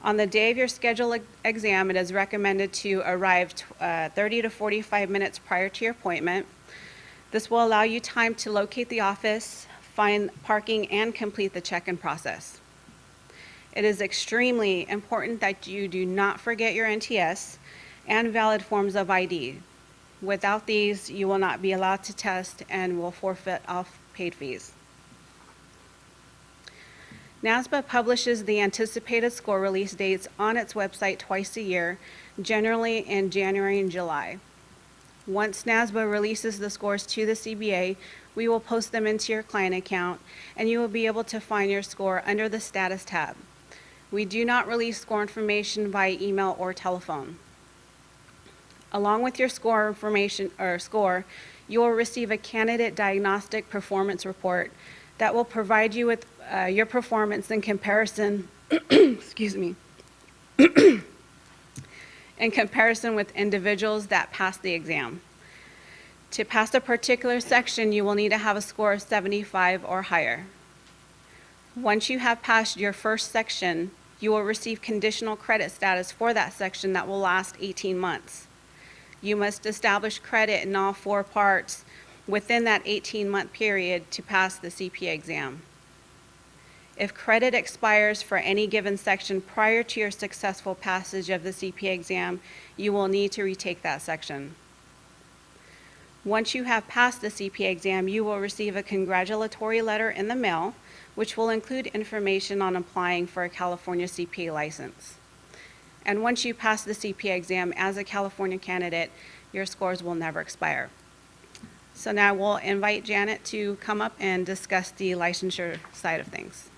On the day of your scheduled exam, it is recommended to arrive 30 to 45 minutes prior to your appointment. This will allow you time to locate the office, find parking, and complete the check-in process. It is extremely important that you do not forget your NTS and valid forms of ID. Without these, you will not be allowed to test and will forfeit all paid fees. NASBA publishes the anticipated score release dates on its website twice a year, generally in January and July. Once NASBA releases the scores to the CBA, we will post them into your client account, and you will be able to find your score under the Status tab. We do not release score information via email or telephone. Along with your score information or score, you will receive a candidate diagnostic performance report that will provide you with your performance in comparison, excuse me, in comparison with individuals that passed the exam. To pass a particular section, you will need to have a score of 75 or higher. Once you have passed your first section, you will receive conditional credit status for that section that will last 18 months. You must establish credit in all 4 parts within that 18-month period to pass the CPA exam. If credit expires for any given section prior to your successful passage of the CPA exam, you will need to retake that section. Once you have passed the CPA exam, you will receive a congratulatory letter in the mail, which will include information on applying for a California CPA license. And once you pass the CPA exam as a California candidate, your scores will never expire. So now we'll invite Janet to come up and discuss the licensure side of things.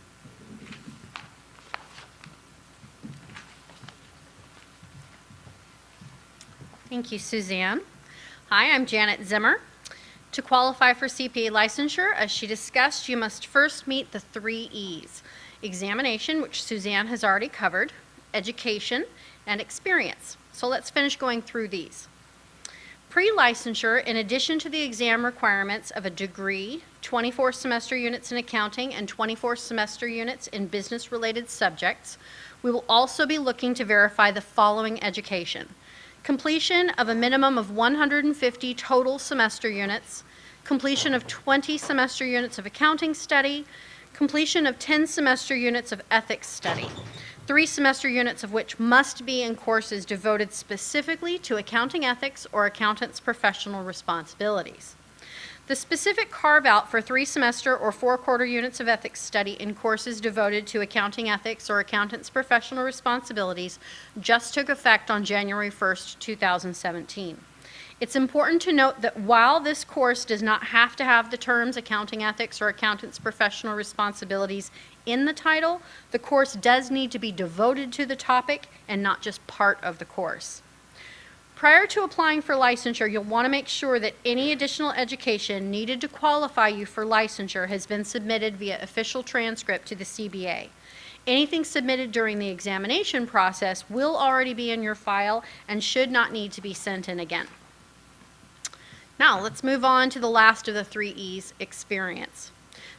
Thank you, Suzanne. Hi, I'm Janet Zimmer. To qualify for CPA licensure, as she discussed, you must first meet the 3 E's: examination, which Suzanne has already covered, education, and experience. So let's finish going through these. Pre-licensure, in addition to the exam requirements of a degree, 24 semester units in accounting, and 24 semester units in business-related subjects, we will also be looking to verify the following education: completion of a minimum of 150 total semester units, completion of 20 semester units of accounting study, completion of 10 semester units of ethics study, 3 semester units of which must be in courses devoted specifically to accounting ethics or accountant's professional responsibilities. The specific carve-out for 3 semester or 4 quarter units of ethics study in courses devoted to accounting ethics or accountant's professional responsibilities just took effect on January 1st, 2017. It's important to note that while this course does not have to have the terms accounting ethics or accountant's professional responsibilities in the title, the course does need to be devoted to the topic and not just part of the course. Prior to applying for licensure, you'll want to make sure that any additional education needed to qualify you for licensure has been submitted via official transcript to the CBA. Anything submitted during the examination process will already be in your file and should not need to be sent in again. Now, let's move on to the last of the 3 E's, experience.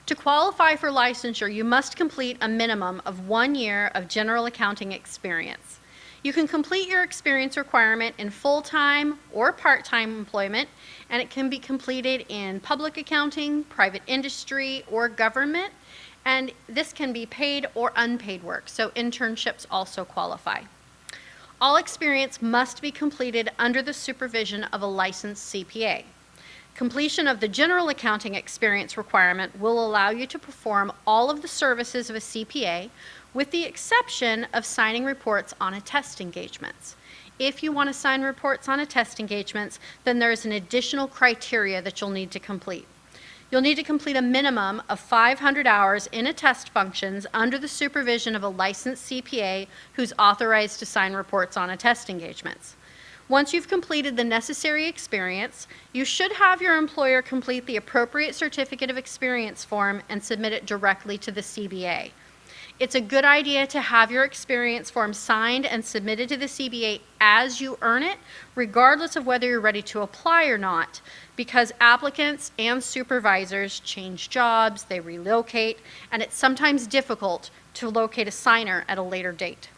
To qualify for licensure, you must complete a minimum of 1 year of general accounting experience. You can complete your experience requirement in full-time or part-time employment, and it can be completed in public accounting, private industry, or government, and this can be paid or unpaid work, so internships also qualify. All experience must be completed under the supervision of a licensed CPA. Completion of the general accounting experience requirement will allow you to perform all of the services of a CPA, with the exception of signing reports on attest engagements. If you want to sign reports on attest engagements, then there's an additional criteria that you'll need to complete. You'll need to complete a minimum of 500 hours in attest functions under the supervision of a licensed CPA who's authorized to sign reports on attest engagements. Once you've completed the necessary experience, you should have your employer complete the appropriate certificate of experience form and submit it directly to the CBA. It's a good idea to have your experience form signed and submitted to the CBA as you earn it, regardless of whether you're ready to apply or not, because applicants and supervisors change jobs, they relocate, and it's sometimes difficult to locate a signer at a later date.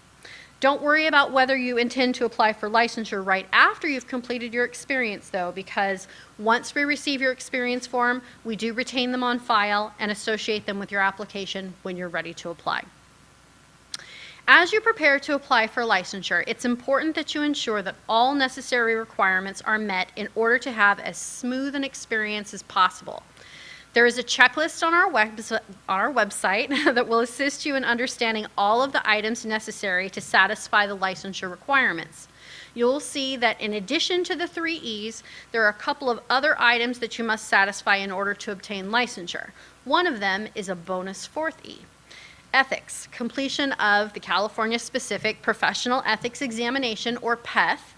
Don't worry about whether you intend to apply for licensure right after you've completed your experience, though, because once we receive your experience form, we do retain them on file and associate them with your application when you're ready to apply. As you prepare to apply for licensure, it's important that you ensure that all necessary requirements are met in order to have as smooth an experience as possible. There is a checklist on our website that will assist you in understanding all of the items necessary to satisfy the licensure requirements. You'll see that in addition to the 3 E's, there are a couple of other items that you must satisfy in order to obtain licensure. One of them is a bonus 4th E. Ethics, completion of the California-specific Professional Ethics Examination, or PETH,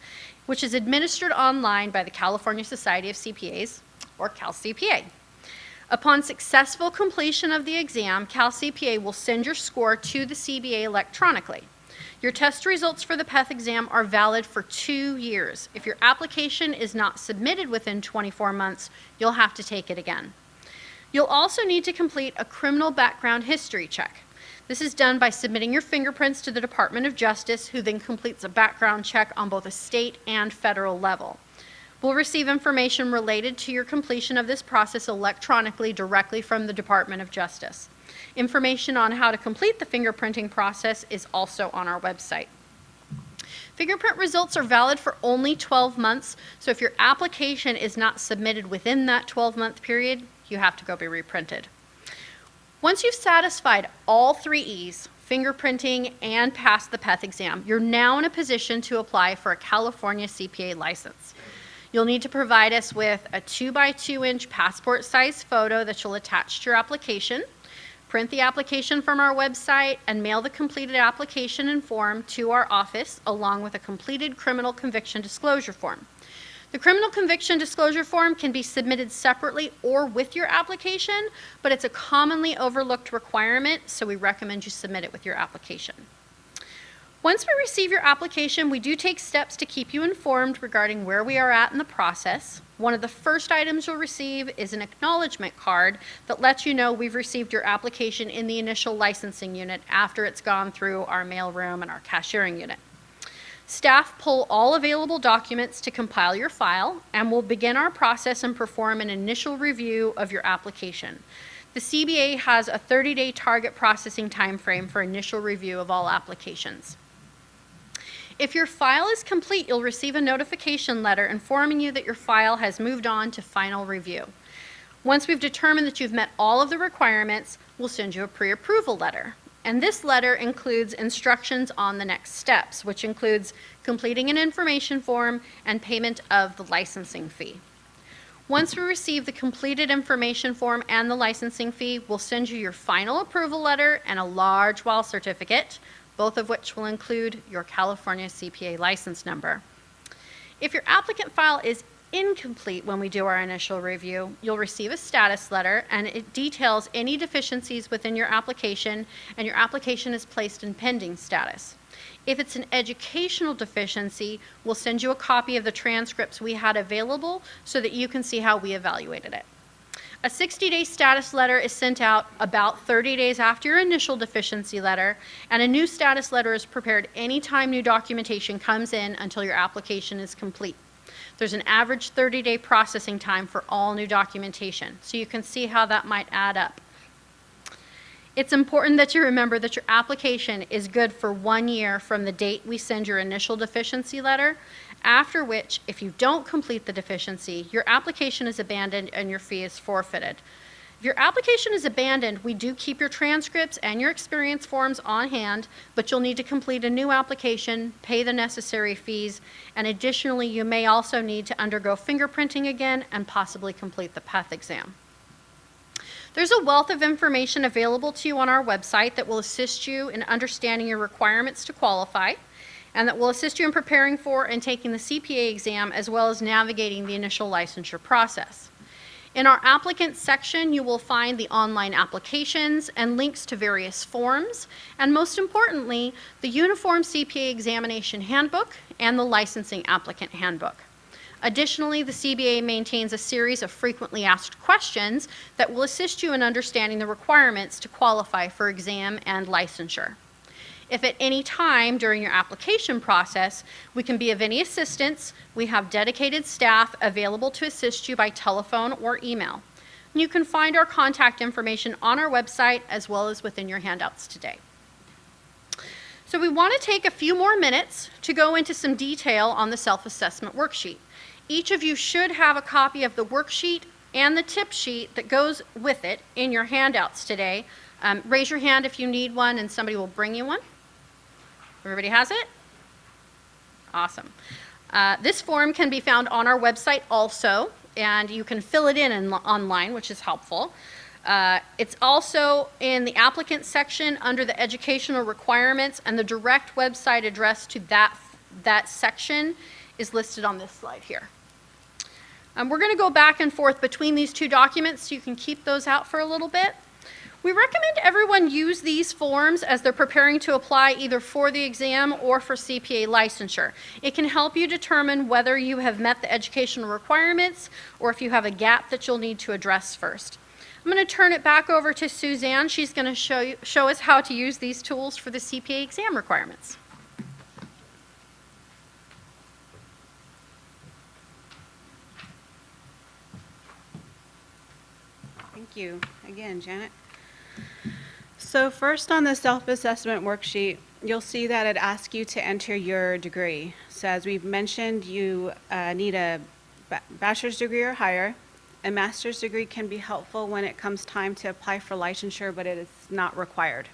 which is administered online by the California Society of CPAs, or CalCPA. Upon successful completion of the exam, CalCPA will send your score to the CBA electronically. Your test results for the PETH exam are valid for 2 years. If your application is not submitted within 24 months, you'll have to take it again. You'll also need to complete a criminal background history check. This is done by submitting your fingerprints to the Department of Justice, who then completes a background check on both a state and federal level. We'll receive information related to your completion of this process electronically directly from the Department of Justice. Information on how to complete the fingerprinting process is also on our website. Fingerprint results are valid for only 12 months, so if your application is not submitted within that 12-month period, you have to go be reprinted. Once you've satisfied all 3 E's, fingerprinting, and passed the PETH exam, you're now in a position to apply for a California CPA license. You'll need to provide us with a 2x2-inch passport-sized photo that you'll attach to your application, print the application from our website, and mail the completed application and form to our office, along with a completed criminal conviction disclosure form. The criminal conviction disclosure form can be submitted separately or with your application, but it's a commonly overlooked requirement, so we recommend you submit it with your application. Once we receive your application, we do take steps to keep you informed regarding where we are at in the process. One of the first items you'll receive is an acknowledgement card that lets you know we've received your application in the initial licensing unit after it's gone through our mailroom and our cashiering unit. Staff pull all available documents to compile your file, and we'll begin our process and perform an initial review of your application. The CBA has a 30-day target processing time frame for initial review of all applications. If your file is complete, you'll receive a notification letter informing you that your file has moved on to final review. Once we've determined that you've met all of the requirements, we'll send you a pre-approval letter. And this letter includes instructions on the next steps, which includes completing an information form and payment of the licensing fee. Once we receive the completed information form and the licensing fee, we'll send you your final approval letter and a large WAL certificate, both of which will include your California CPA license number. If your applicant file is incomplete when we do our initial review, you'll receive a status letter, and it details any deficiencies within your application, and your application is placed in pending status. If it's an educational deficiency, we'll send you a copy of the transcripts we had available so that you can see how we evaluated it. A 60-day status letter is sent out about 30 days after your initial deficiency letter, and a new status letter is prepared anytime new documentation comes in until your application is complete. There's an average 30-day processing time for all new documentation, so you can see how that might add up. It's important that you remember that your application is good for 1 year from the date we send your initial deficiency letter, after which, if you don't complete the deficiency, your application is abandoned and your fee is forfeited. If your application is abandoned, we do keep your transcripts and your experience forms on hand, but you'll need to complete a new application, pay the necessary fees, and additionally, you may also need to undergo fingerprinting again and possibly complete the PETH exam. There's a wealth of information available to you on our website that will assist you in understanding your requirements to qualify, and that will assist you in preparing for and taking the CPA exam, as well as navigating the initial licensure process. In our applicants section, you will find the online applications and links to various forms, and most importantly, the Uniform CPA Examination Handbook and the Licensing Applicant Handbook. Additionally, the CBA maintains a series of frequently asked questions that will assist you in understanding the requirements to qualify for exam and licensure. If at any time during your application process we can be of any assistance, we have dedicated staff available to assist you by telephone or email. You can find our contact information on our website as well as within your handouts today. So we want to take a few more minutes to go into some detail on the self-assessment worksheet. Each of you should have a copy of the worksheet and the tip sheet that goes with it in your handouts today. Raise your hand if you need one and somebody will bring you one. Everybody has it? Awesome. This form can be found on our website also, and you can fill it in online, which is helpful. It's also in the applicant section under the educational requirements, and the direct website address to that section is listed on this slide here. We're going to go back and forth between these two documents, so you can keep those out for a little bit. We recommend everyone use these forms as they're preparing to apply either for the exam or for CPA licensure. It can help you determine whether you have met the educational requirements or if you have a gap that you'll need to address first. I'm going to turn it back over to Suzanne. She's going to show us how to use these tools for the CPA exam requirements. Thank you again, Janet. So first on the self-assessment worksheet, you'll see that it asks you to enter your degree. So as we've mentioned, you need a bachelor's degree or higher. A master's degree can be helpful when it comes time to apply for licensure, but it is not required.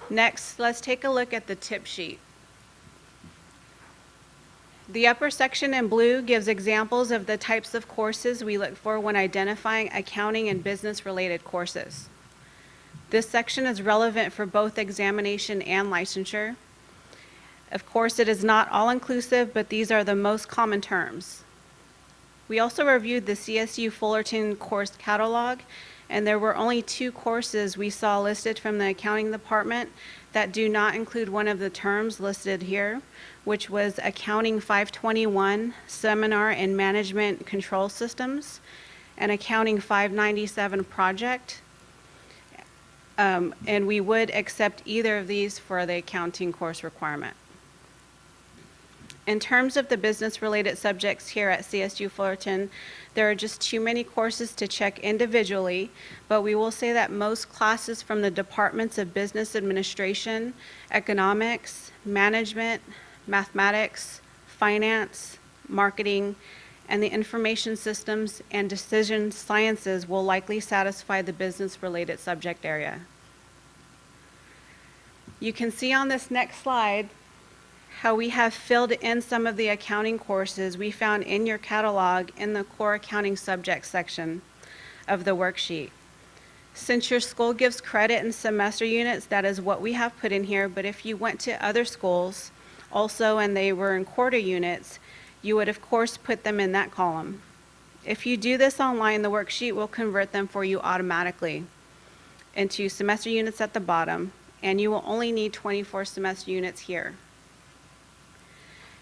Next, let's take a look at the tip sheet. The upper section in blue gives examples of the types of courses we look for when identifying accounting and business-related courses. This section is relevant for both examination and licensure. Of course, it is not all-inclusive, but these are the most common terms. We also reviewed the CSU Fullerton course catalog, and there were only 2 courses we saw listed from the accounting department that do not include one of the terms listed here, which was Accounting 521, Seminar in Management Control Systems, and Accounting 597 Project. And we would accept either of these for the accounting course requirement. In terms of the business-related subjects here at CSU Fullerton, there are just too many courses to check individually, but we will say that most classes from the departments of business administration, economics, management, mathematics, finance, marketing, and the information systems and decision sciences will likely satisfy the business-related subject area. You can see on this next slide how we have filled in some of the accounting courses we found in your catalog in the core accounting subject section of the worksheet. Since your school gives credit in semester units, that is what we have put in here, but if you went to other schools also and they were in quarter units, you would of course put them in that column. If you do this online, the worksheet will convert them for you automatically into semester units at the bottom, and you will only need 24 semester units here.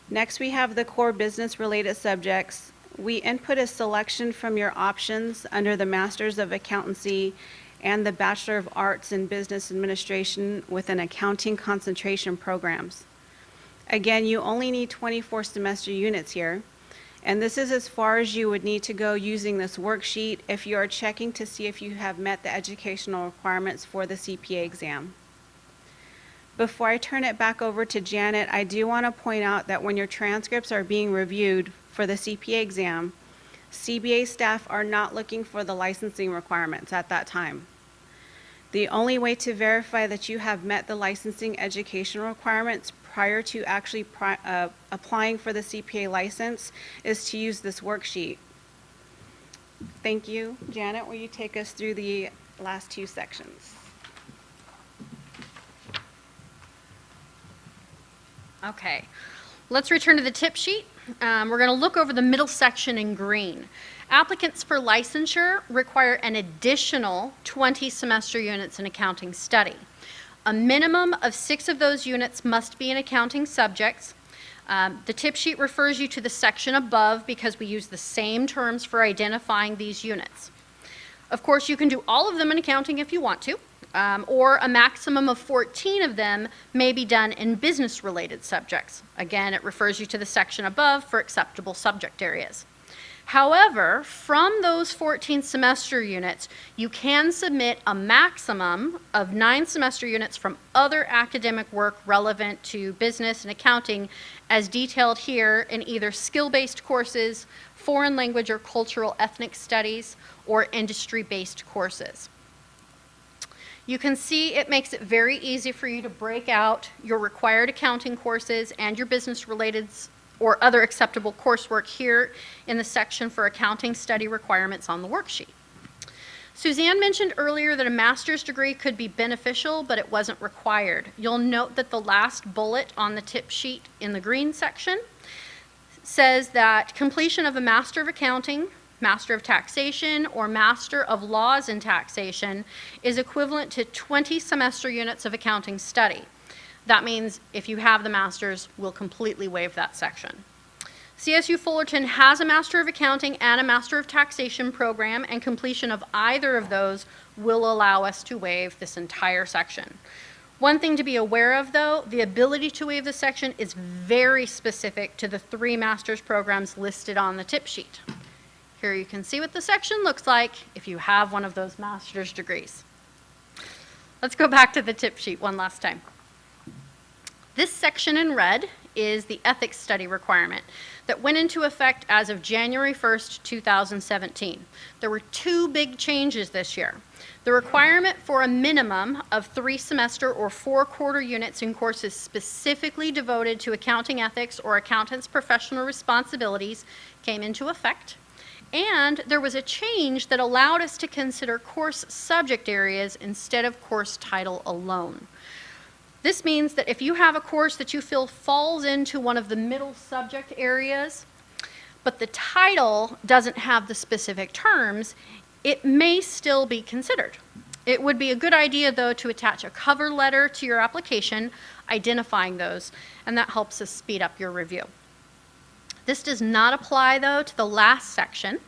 Next, we have the core business-related subjects. We input a selection from your options under the Masters of Accountancy and the Bachelor of Arts in Business Administration with an accounting concentration programs. Again, you only need 24 semester units here, and this is as far as you would need to go using this worksheet if you are checking to see if you have met the educational requirements for the CPA exam. Before I turn it back over to Janet, I do want to point out that when your transcripts are being reviewed for the CPA exam, CBA staff are not looking for the licensing requirements at that time. The only way to verify that you have met the licensing education requirements prior to actually applying for the CPA license is to use this worksheet. Thank you. Janet, will you take us through the last 2 sections? Okay, let's return to the tip sheet. We're going to look over the middle section in green. Applicants for licensure require an additional 20 semester units in accounting study. A minimum of 6 of those units must be in accounting subjects. The tip sheet refers you to the section above because we use the same terms for identifying these units. Of course, you can do all of them in accounting if you want to. or a maximum of 14 of them may be done in business-related subjects. Again, it refers you to the section above for acceptable subject areas. However, from those 14 semester units, you can submit a maximum of 9 semester units from other academic work relevant to business and accounting, as detailed here in either skill-based courses, foreign language or cultural ethnic studies, or industry-based courses. You can see it makes it very easy for you to break out your required accounting courses and your business-related or other acceptable coursework here in the section for accounting study requirements on the worksheet. Suzanne mentioned earlier that a master's degree could be beneficial, but it wasn't required. You'll note that the last bullet on the tip sheet in the green section says that completion of a Master of Accounting, Master of Taxation, or Master of Laws in Taxation is equivalent to 20 semester units of accounting study. That means if you have the master's, we'll completely waive that section. CSU Fullerton has a Master of Accounting and a Master of Taxation program, and completion of either of those will allow us to waive this entire section. One thing to be aware of, though, the ability to waive the section is very specific to the 3 master's programs listed on the tip sheet. Here you can see what the section looks like if you have one of those master's degrees. Let's go back to the tip sheet one last time. This section in red is the ethics study requirement that went into effect as of January 1st, 2017. There were 2 big changes this year. The requirement for a minimum of 3 semester or 4 quarter units in courses specifically devoted to accounting ethics or accountants' professional responsibilities came into effect. And there was a change that allowed us to consider course subject areas instead of course title alone. This means that if you have a course that you feel falls into one of the middle subject areas, but the title doesn't have the specific terms, it may still be considered. It would be a good idea, though, to attach a cover letter to your application identifying those, and that helps us speed up your review. This does not apply, though, to the last section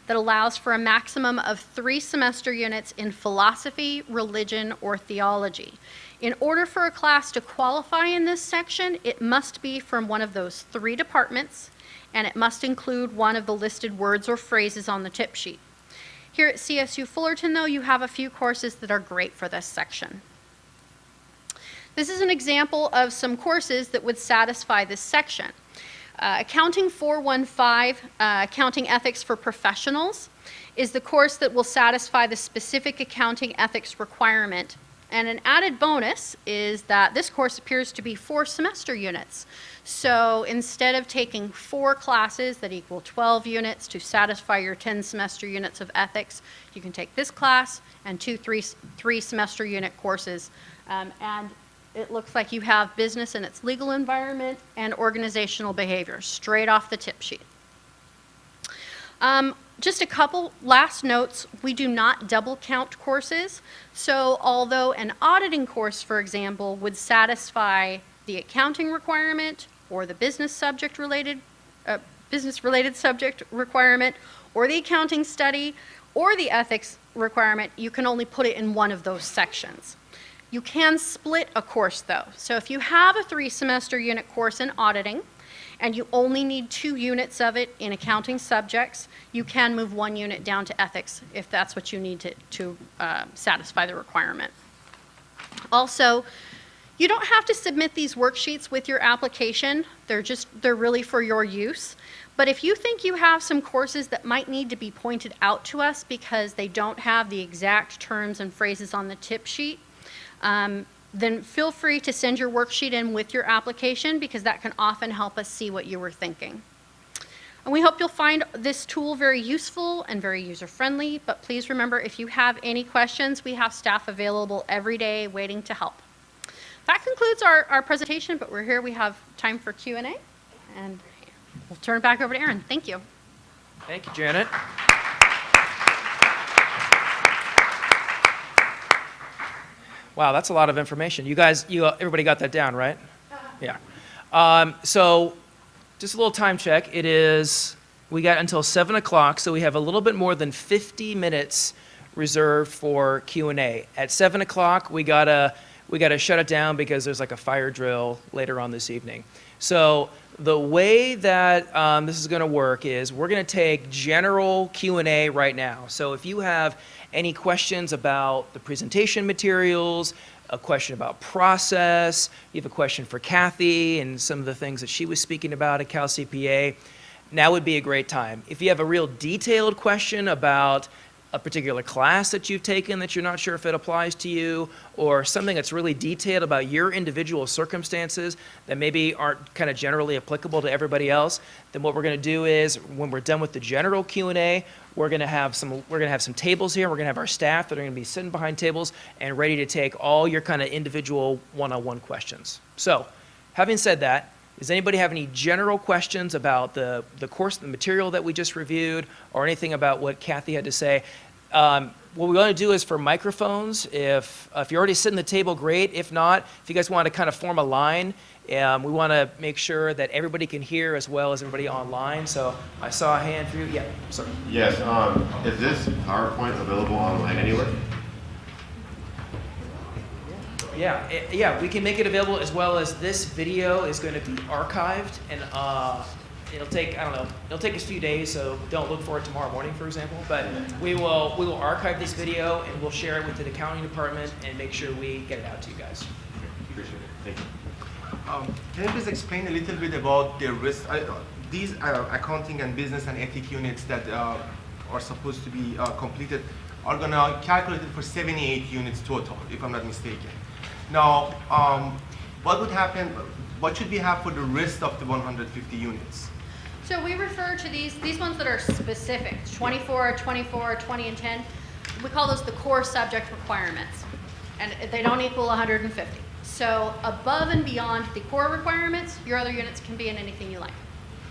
that allows for a maximum of 3 semester units in philosophy, religion, or theology. In order for a class to qualify in this section, it must be from one of those 3 departments, and it must include one of the listed words or phrases on the tip sheet. Here at CSU Fullerton, though, you have a few courses that are great for this section. This is an example of some courses that would satisfy this section. Accounting 415, Accounting Ethics for Professionals, is the course that will satisfy the specific accounting ethics requirement. And an added bonus is that this course appears to be 4 semester units. So instead of taking 4 classes that equal 12 units to satisfy your 10 semester units of ethics, you can take this class and 2 3 semester unit courses. And it looks like you have business in its legal environment and organizational behavior straight off the tip sheet. Just a couple last notes. We do not double count courses. So although an auditing course, for example, would satisfy the accounting requirement or the business-related subject requirement or the accounting study or the ethics requirement, you can only put it in one of those sections. You can split a course, though. So if you have a 3 semester unit course in auditing, and you only need 2 units of it in accounting subjects, you can move 1 unit down to ethics if that's what you need to satisfy the requirement. Also, you don't have to submit these worksheets with your application. They're really for your use. But if you think you have some courses that might need to be pointed out to us because they don't have the exact terms and phrases on the tip sheet, then feel free to send your worksheet in with your application, because that can often help us see what you were thinking. And we hope you'll find this tool very useful and very user-friendly, but please remember, if you have any questions, we have staff available every day waiting to help. That concludes our presentation, but we have time for Q&A, and we'll turn it back over to Aaron. Thank you. Thank you, Janet. Wow, that's a lot of information. You guys, everybody got that down, right? Yeah. So just a little time check. We got until 7 o'clock, so we have a little bit more than 50 minutes reserved for Q&A. At 7 o'clock, we gotta shut it down because there's like a fire drill later on this evening. So the way that this is going to work is we're going to take general Q&A right now. So if you have any questions about the presentation materials, a question about process, you have a question for Cathy and some of the things that she was speaking about at Cal CPA, now would be a great time. If you have a real detailed question about a particular class that you've taken that you're not sure if it applies to you, or something that's really detailed about your individual circumstances that maybe aren't kind of generally applicable to everybody else, then what we're going to do is when we're done with the general Q&A, we're going to have some tables here. We're going to have our staff that are going to be sitting behind tables and ready to take all your kind of individual one-on-one questions. So, having said that, does anybody have any general questions about the course, the material that we just reviewed, or anything about what Cathy had to say? What we want to do is for microphones, if you're already sitting at the table, great. If not, if you guys want to kind of form a line, we want to make sure that everybody can hear as well as everybody online. So I saw a hand for you. Yeah, sorry. Yes. Is this PowerPoint available online anywhere? Yeah, we can make it available, as well as this video is going to be archived, and it'll take, I don't know, it'll take us a few days, so don't look for it tomorrow morning, for example. But we will archive this video and we'll share it with the accounting department and make sure we get it out to you guys. Appreciate it. Thank you. Can you please explain a little bit about the risk? These accounting and business and ethic units that are supposed to be completed are going to calculate it for 78 units total, if I'm not mistaken. Now, what would happen? What should we have for the rest of the 150 units? So we refer to these ones that are specific, 24, 24, 20, and 10. We call those the core subject requirements, and they don't equal 150. So above and beyond the core requirements, your other units can be in anything you like.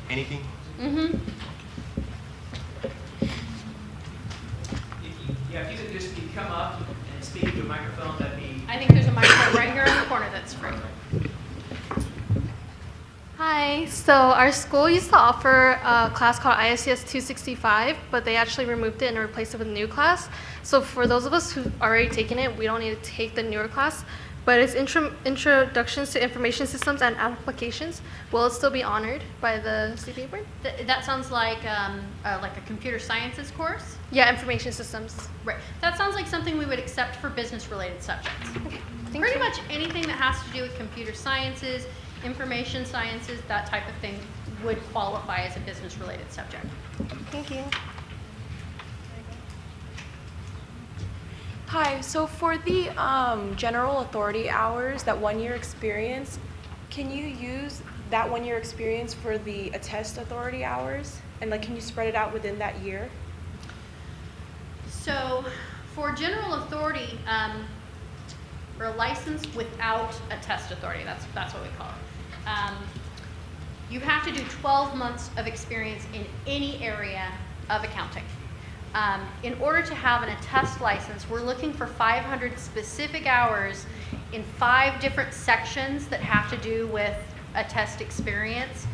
Anything? Mm-hmm. If you could just come up and speak into a microphone, that'd be... I think there's a microphone right here in the corner that's free. Hi, so our school used to offer a class called ISCS 265, but they actually removed it and replaced it with a new class. So for those of us who've already taken it, we don't need to take the newer class, but it's Introductions to Information Systems and Applications. Will it still be honored by the CPA board? That sounds like a computer sciences course? Yeah, Information Systems. Right. That sounds like something we would accept for business-related subjects. Thank Pretty you. much anything that has to do with computer sciences, information sciences, that type of thing would qualify as a business-related subject. Thank you. Hi, so for the general authority hours, that 1 year experience, can you use that 1 year experience for the attest authority hours? And like, can you spread it out within that year? So for general authority, or a license without a test authority, that's what we call it. You have to do 12 months of experience in any area of accounting. In order to have an attest license, we're looking for 500 specific hours in 5 different sections that have to do with attest experience.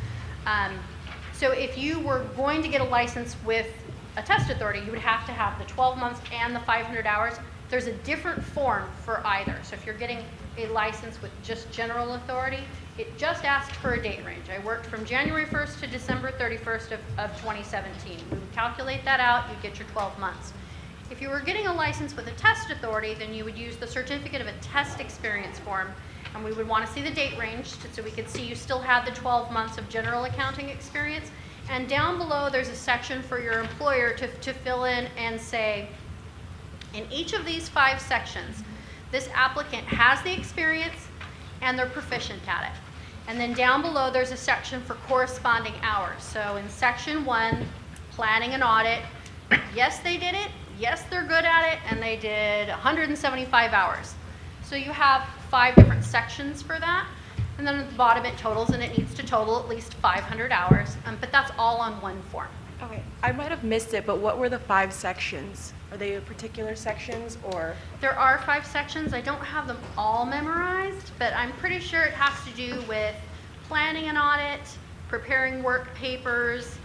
So if you were going to get a license with a test authority, you would have to have the 12 months and the 500 hours. There's a different form for either. So if you're getting a license with just general authority, it just asked for a date range. I worked from January 1st to December 31st of 2017. We would calculate that out, you'd get your 12 months. If you were getting a license with a test authority, then you would use the certificate of a test experience form, and we would want to see the date range so we could see you still had the 12 months of general accounting experience. And down below, there's a section for your employer to fill in and say, in each of these 5 sections, this applicant has the experience and they're proficient at it. And then down below, there's a section for corresponding hours. So in section 1, planning and audit, yes, they did it, yes, they're good at it, and they did 175 hours. So you have 5 different sections for that. And then at the bottom, it totals, and it needs to total at least 500 hours. But that's all on one form. Okay, I might have missed it, but what were the 5 sections? Are they particular sections or? There are 5 sections. I don't have them all memorized, but I'm pretty sure it has to do with planning an audit, preparing work papers,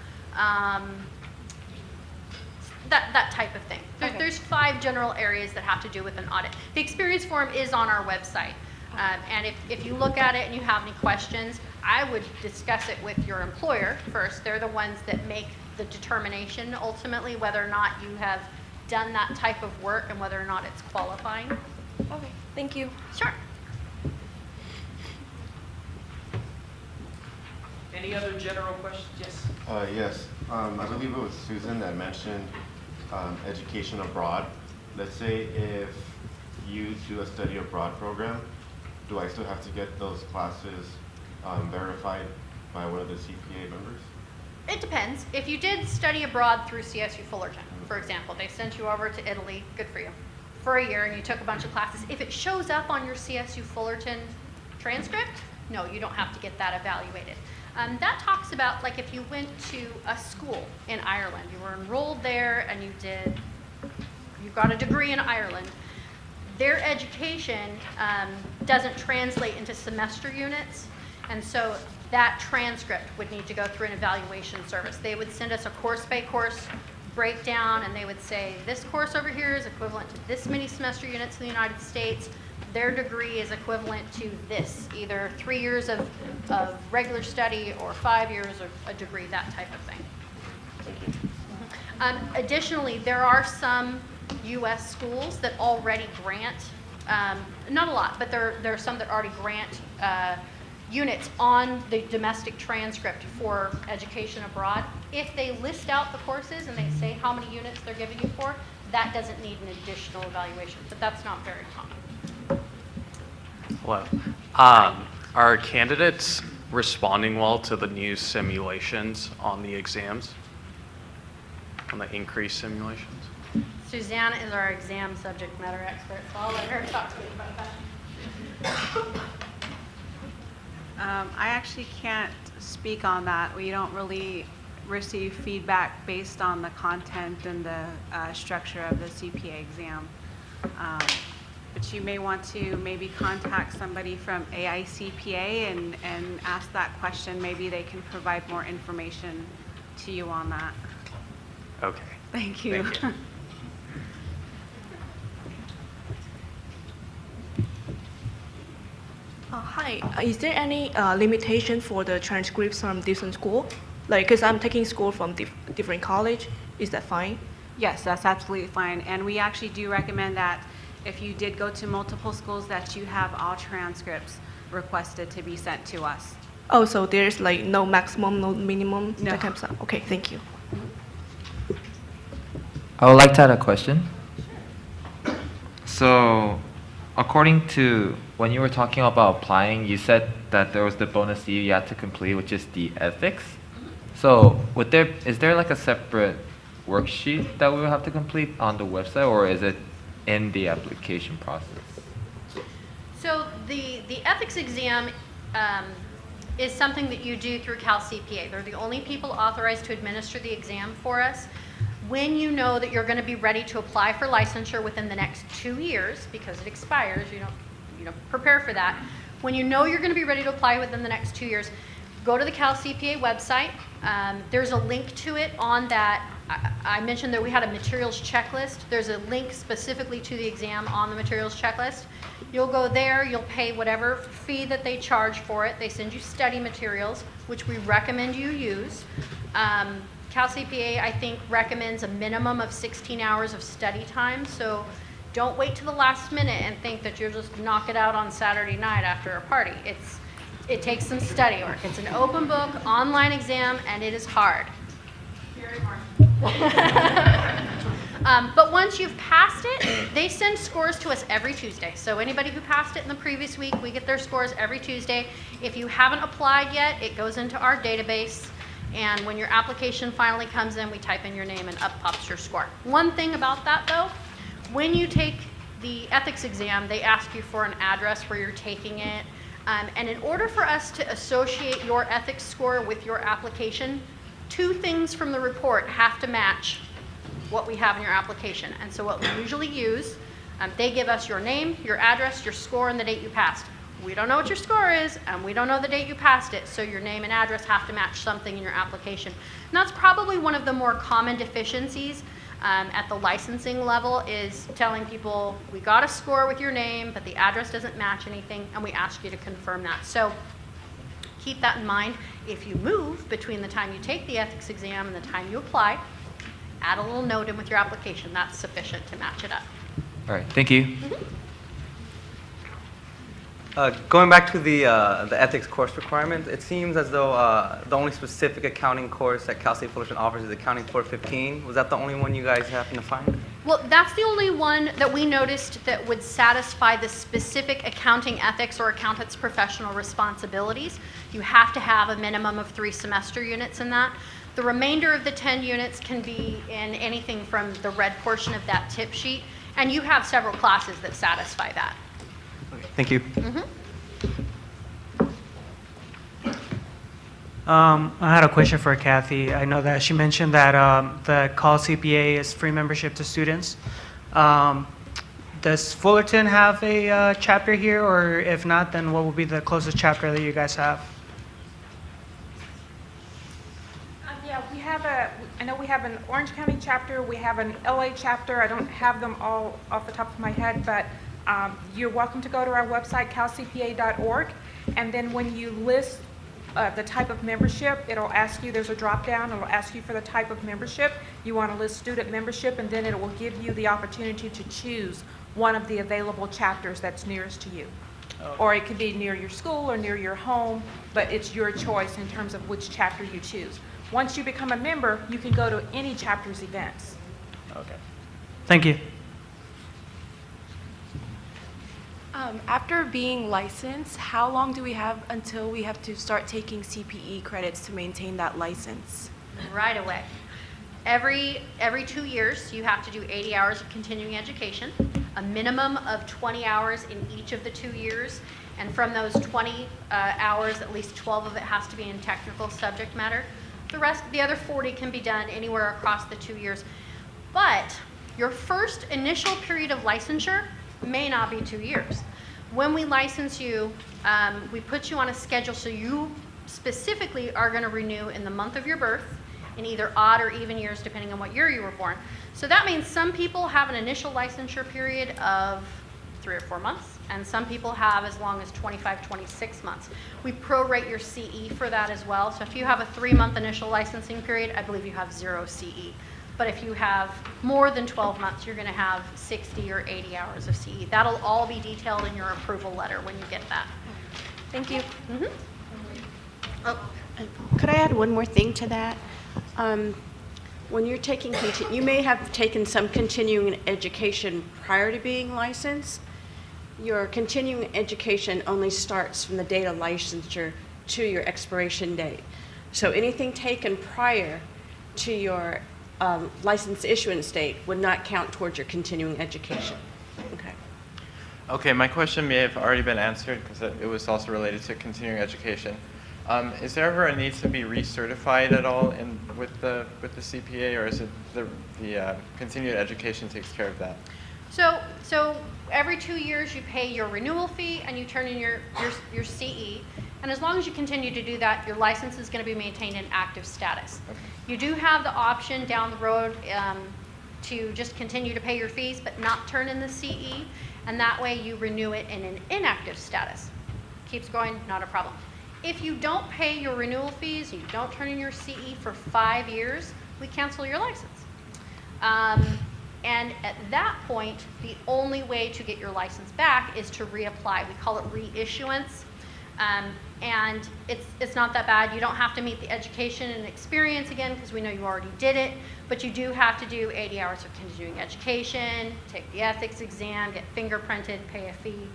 that type of thing. Okay. There's 5 general areas that have to do with an audit. The experience form is on our website. And if you look at it and you have any questions, I would discuss it with your employer first. They're the ones that make the determination ultimately whether or not you have done that type of work and whether or not it's qualifying. Okay, thank you. Sure. Any other general questions? Yes. Yes, I believe it was Susan that mentioned education abroad. Let's say if you do a study abroad program, do I still have to get those classes verified by one of the CPA members? It depends. If you did study abroad through CSU Fullerton, for example, they sent you over to Italy, good for you, for a year and you took a bunch of classes. If it shows up on your CSU Fullerton transcript, no, you don't have to get that evaluated. That talks about like if you went to a school in Ireland, you were enrolled there and you got a degree in Ireland, their education doesn't translate into semester units, and so that transcript would need to go through an evaluation service. They would send us a course-by-course breakdown, and they would say, this course over here is equivalent to this many semester units in the United States. Their degree is equivalent to this, either 3 years of regular study or 5 years of a degree, that type of thing. Additionally, there are some U.S. schools that already grant, not a lot, but there are some that already grant units on the domestic transcript for education abroad. If they list out the courses and they say how many units they're giving you for, that doesn't need an additional evaluation, but that's not very common. Hello. Are candidates responding well to the new simulations on the exams, on the increased simulations? Suzanne is our exam subject matter expert, so I'll let her talk to you about that. I actually can't speak on that. We don't really receive feedback based on the content and the structure of the CPA exam. But you may want to maybe contact somebody from AICPA and ask that question. Maybe they can provide more information to you on that. Okay. Thank you. Thank you. Hi, is there any limitation for the transcripts from different school? Like, because I'm taking school from different college, is that fine? Yes, that's absolutely fine. And we actually do recommend that if you did go to multiple schools, that you have all transcripts requested to be sent to us. Oh, so there's like no maximum, no minimum, No. that kind of stuff? Okay, thank you. I would like to add a question. So, according to when you were talking about applying, you said that there was the bonus you had to complete, which is the ethics. So, is there like a separate worksheet that we will have to complete on the website, or is it in the application process? So the ethics exam is something that you do through Cal CPA. They're the only people authorized to administer the exam for us. When you know that you're going to be ready to apply for licensure within the next 2 years, because it expires, you don't prepare for that. When you know you're going to be ready to apply within the next 2 years, go to the Cal CPA website. There's a link to it on that. I mentioned that we had a materials checklist. There's a link specifically to the exam on the materials checklist. You'll go there, you'll pay whatever fee that they charge for it. They send you study materials, which we recommend you use. Cal CPA, I think, recommends a minimum of 16 hours of study time, so don't wait to the last minute and think that you'll just knock it out on Saturday night after a party. It takes some study work. It's an open book, online exam, and it is hard. Very hard. But once you've passed it, they send scores to us every Tuesday. So anybody who passed it in the previous week, we get their scores every Tuesday. If you haven't applied yet, it goes into our database. And when your application finally comes in, we type in your name and up pops your score. One thing about that though, when you take the ethics exam, they ask you for an address where you're taking it. And in order for us to associate your ethics score with your application, 2 things from the report have to match what we have in your application. And so what we usually use, they give us your name, your address, your score, and the date you passed. We don't know what your score is, and we don't know the date you passed it, so your name and address have to match something in your application. And that's probably one of the more common deficiencies At the licensing level is telling people, we got a score with your name, but the address doesn't match anything, and we ask you to confirm that. So keep that in mind. If you move between the time you take the ethics exam and the time you apply, add a little note in with your application. That's sufficient to match it up. All right, thank you. Going back to the ethics course requirements, it seems as though the only specific accounting course that Cal State Fullerton offers is Accounting 415. Was that the only one you guys happen to find? Well, that's the only one that we noticed that would satisfy the specific accounting ethics or accountant's professional responsibilities. You have to have a minimum of 3 semester units in that. The remainder of the 10 units can be in anything from the red portion of that tip sheet, and you have several classes that satisfy that. Okay, thank you. I had a question for Cathy. I know that she mentioned that the Call CPA is free membership to students. Does Fullerton have a chapter here, or if not, then what would be the closest chapter that you guys have? Yeah, I know we have an Orange County chapter, we have an LA chapter. I don't have them all off the top of my head, but you're welcome to go to our website, calcpa.org, and then when you list the type of membership, it'll ask you, there's a drop down, it'll ask you for the type of membership. You want to list student membership, and then it will give you the opportunity to choose one of the available chapters that's nearest to you. Or it could be near your school or near your home, but it's your choice in terms of which chapter you choose. Once you become a member, you can go to any chapter's events. Okay. Thank you. After being licensed, how long do we have until we have to start taking CPE credits to maintain that license? Right away. Every 2 years, you have to do 80 hours of continuing education, a minimum of 20 hours in each of the 2 years, and from those 20 hours, at least 12 of it has to be in technical subject matter. The other 40 can be done anywhere across the 2 years. But your first initial period of licensure may not be 2 years. When we license you, we put you on a schedule so you specifically are going to renew in the month of your birth in either odd or even years depending on what year you were born. So that means some people have an initial licensure period of 3 or 4 months, and some people have as long as 25, 26 months. We prorate your CE for that as well. So if you have a 3-month initial licensing period, I believe you have 0 CE. But if you have more than 12 months, you're going to have 60 or 80 hours of CE. That'll all be detailed in your approval letter when you get that. Thank you. Oh, Could I add one more thing to that? When you're taking, you may have taken some continuing education prior to being licensed. Your continuing education only starts from the date of licensure to your expiration date. So anything taken prior to your license issuance date would not count towards your continuing education. Okay. Okay, my question may have already been answered because it was also related to continuing education. Is there ever a need to be recertified at all with the CPA, or is it the continued education takes care of that? So every 2 years you pay your renewal fee and you turn in your CE, and as long as you continue to do that, your license is going to be maintained in active status. Okay. You do have the option down the road to just continue to pay your fees but not turn in the CE, and that way you renew it in an inactive status. Keeps going, not a problem. If you don't pay your renewal fees, you don't turn in your CE for 5 years, we cancel your license. And at that point, the only way to get your license back is to reapply. We call it reissuance. And it's not that bad. You don't have to meet the education and experience again because we know you already did it, but you do have to do 80 hours of continuing education, take the ethics exam, get fingerprinted, pay a fee.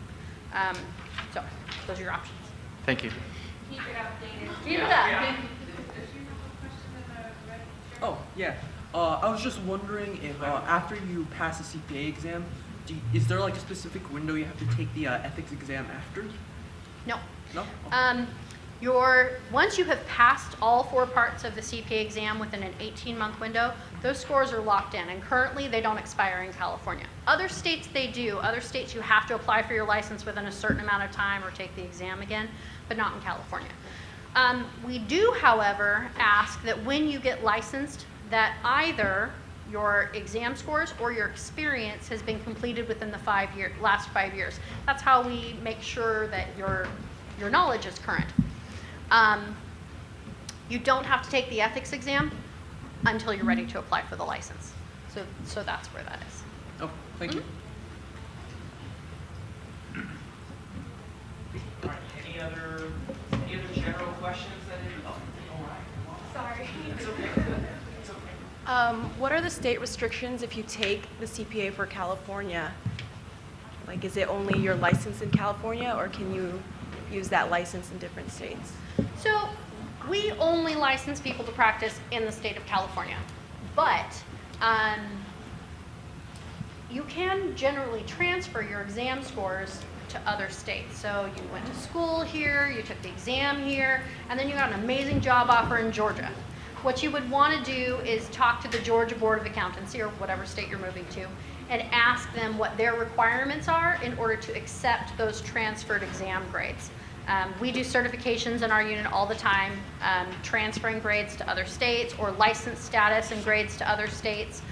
So those are your options. Thank you. Keep it updated. Keep it up. Oh, yeah. I was just wondering if after you pass the CPA exam, is there like a specific window you have to take the ethics exam after? No. No? Once you have passed all 4 parts of the CPA exam within an 18-month window, those scores are locked in, and currently they don't expire in California. Other states they do. Other states you have to apply for your license within a certain amount of time or take the exam again, but not in California. We do, however, ask that when you get licensed, that either your exam scores or your experience has been completed within the last 5 years. That's how we make sure that your knowledge is current. You don't have to take the ethics exam until you're ready to apply for the license. So that's where that is. Oh, thank you. All right, any other general questions Sorry. It's okay. It's okay. What are the state restrictions if you take the CPA for California? Like, is it only your license in California, or can you use that license in different states? So we only license people to practice in the state of California, but you can generally transfer your exam scores to other states. So you went to school here, you took the exam here, and then you got an amazing job offer in Georgia. What you would want to do is talk to the Georgia Board of Accountancy, or whatever state you're moving to, and ask them what their requirements are in order to accept those transferred exam grades. We do certifications in our unit all the time, transferring grades to other states or license status and grades to other states.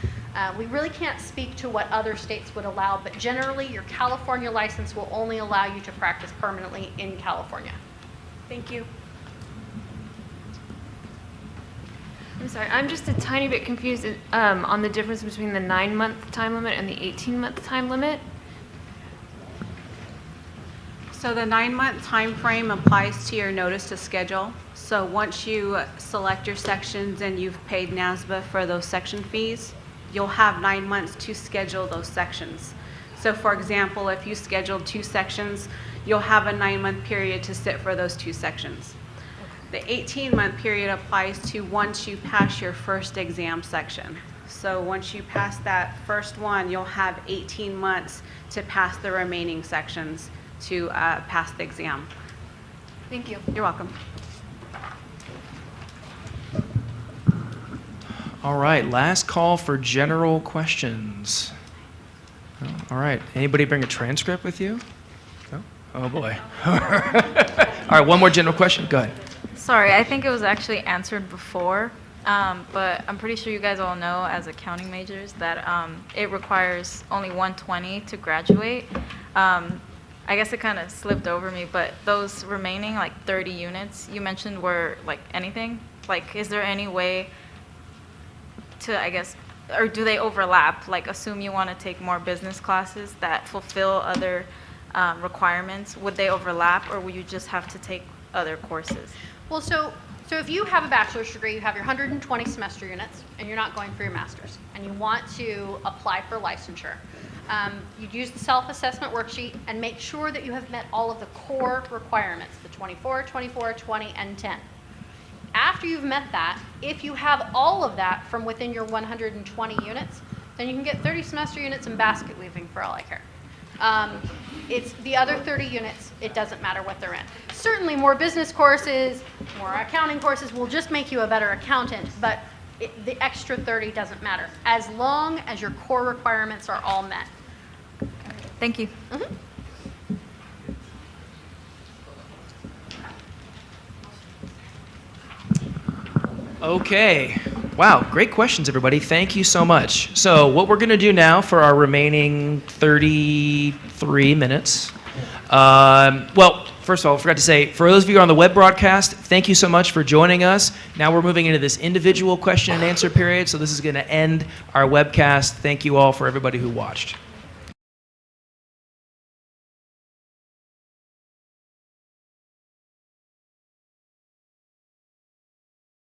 We really can't speak to what other states would allow, but generally your California license will only allow you to practice permanently in California. Thank you. I'm sorry, I'm just a tiny bit confused on the difference between the 9-month time limit and the 18-month time limit. So the 9-month time frame applies to your notice to schedule. So once you select your sections and you've paid NASBA for those section fees, you'll have 9 months to schedule those sections. So for example, if you scheduled 2 sections, you'll have a 9-month period to sit for those 2 sections. The 18-month period applies to once you pass your first exam section. So once you pass that first one, you'll have 18 months to pass the remaining sections to pass the exam. Thank you. You're welcome. All right, last call for general questions. Oh, all right, anybody bring a transcript with you? No? Oh boy. All right, one more general question, go ahead. Sorry, I think it was actually answered before, but I'm pretty sure you guys all know as accounting majors that it requires only 120 to graduate. I guess it kind of slipped over me, but those remaining like 30 units you mentioned were like anything? Like, is there any way to, I guess, or do they overlap? Like, assume you want to take more business classes that fulfill other requirements. Would they overlap, or would you just have to take other courses? Well, so if you have a bachelor's degree, you have your 120 semester units, and you're not going for your master's, and you want to apply for licensure, you'd use the self-assessment worksheet and make sure that you have met all of the core requirements, the 24, 24, 20, and 10. After you've met that, if you have all of that from within your 120 units, then you can get 30 semester units in basket weaving for all I care. It's the other 30 units, it doesn't matter what they're in. Certainly more business courses, more accounting courses will just make you a better accountant, but the extra 30 doesn't matter, as long as your core requirements are all met. Thank you. Mm-hmm. Okay. Wow, great questions, everybody. Thank you so much. So what we're going to do now for our remaining 33 minutes, well, first of all, I forgot to say, for those of you who are on the web broadcast, thank you so much for joining us. Now we're moving into this individual question and answer period, so this is going to end our webcast. Thank you all for everybody who watched.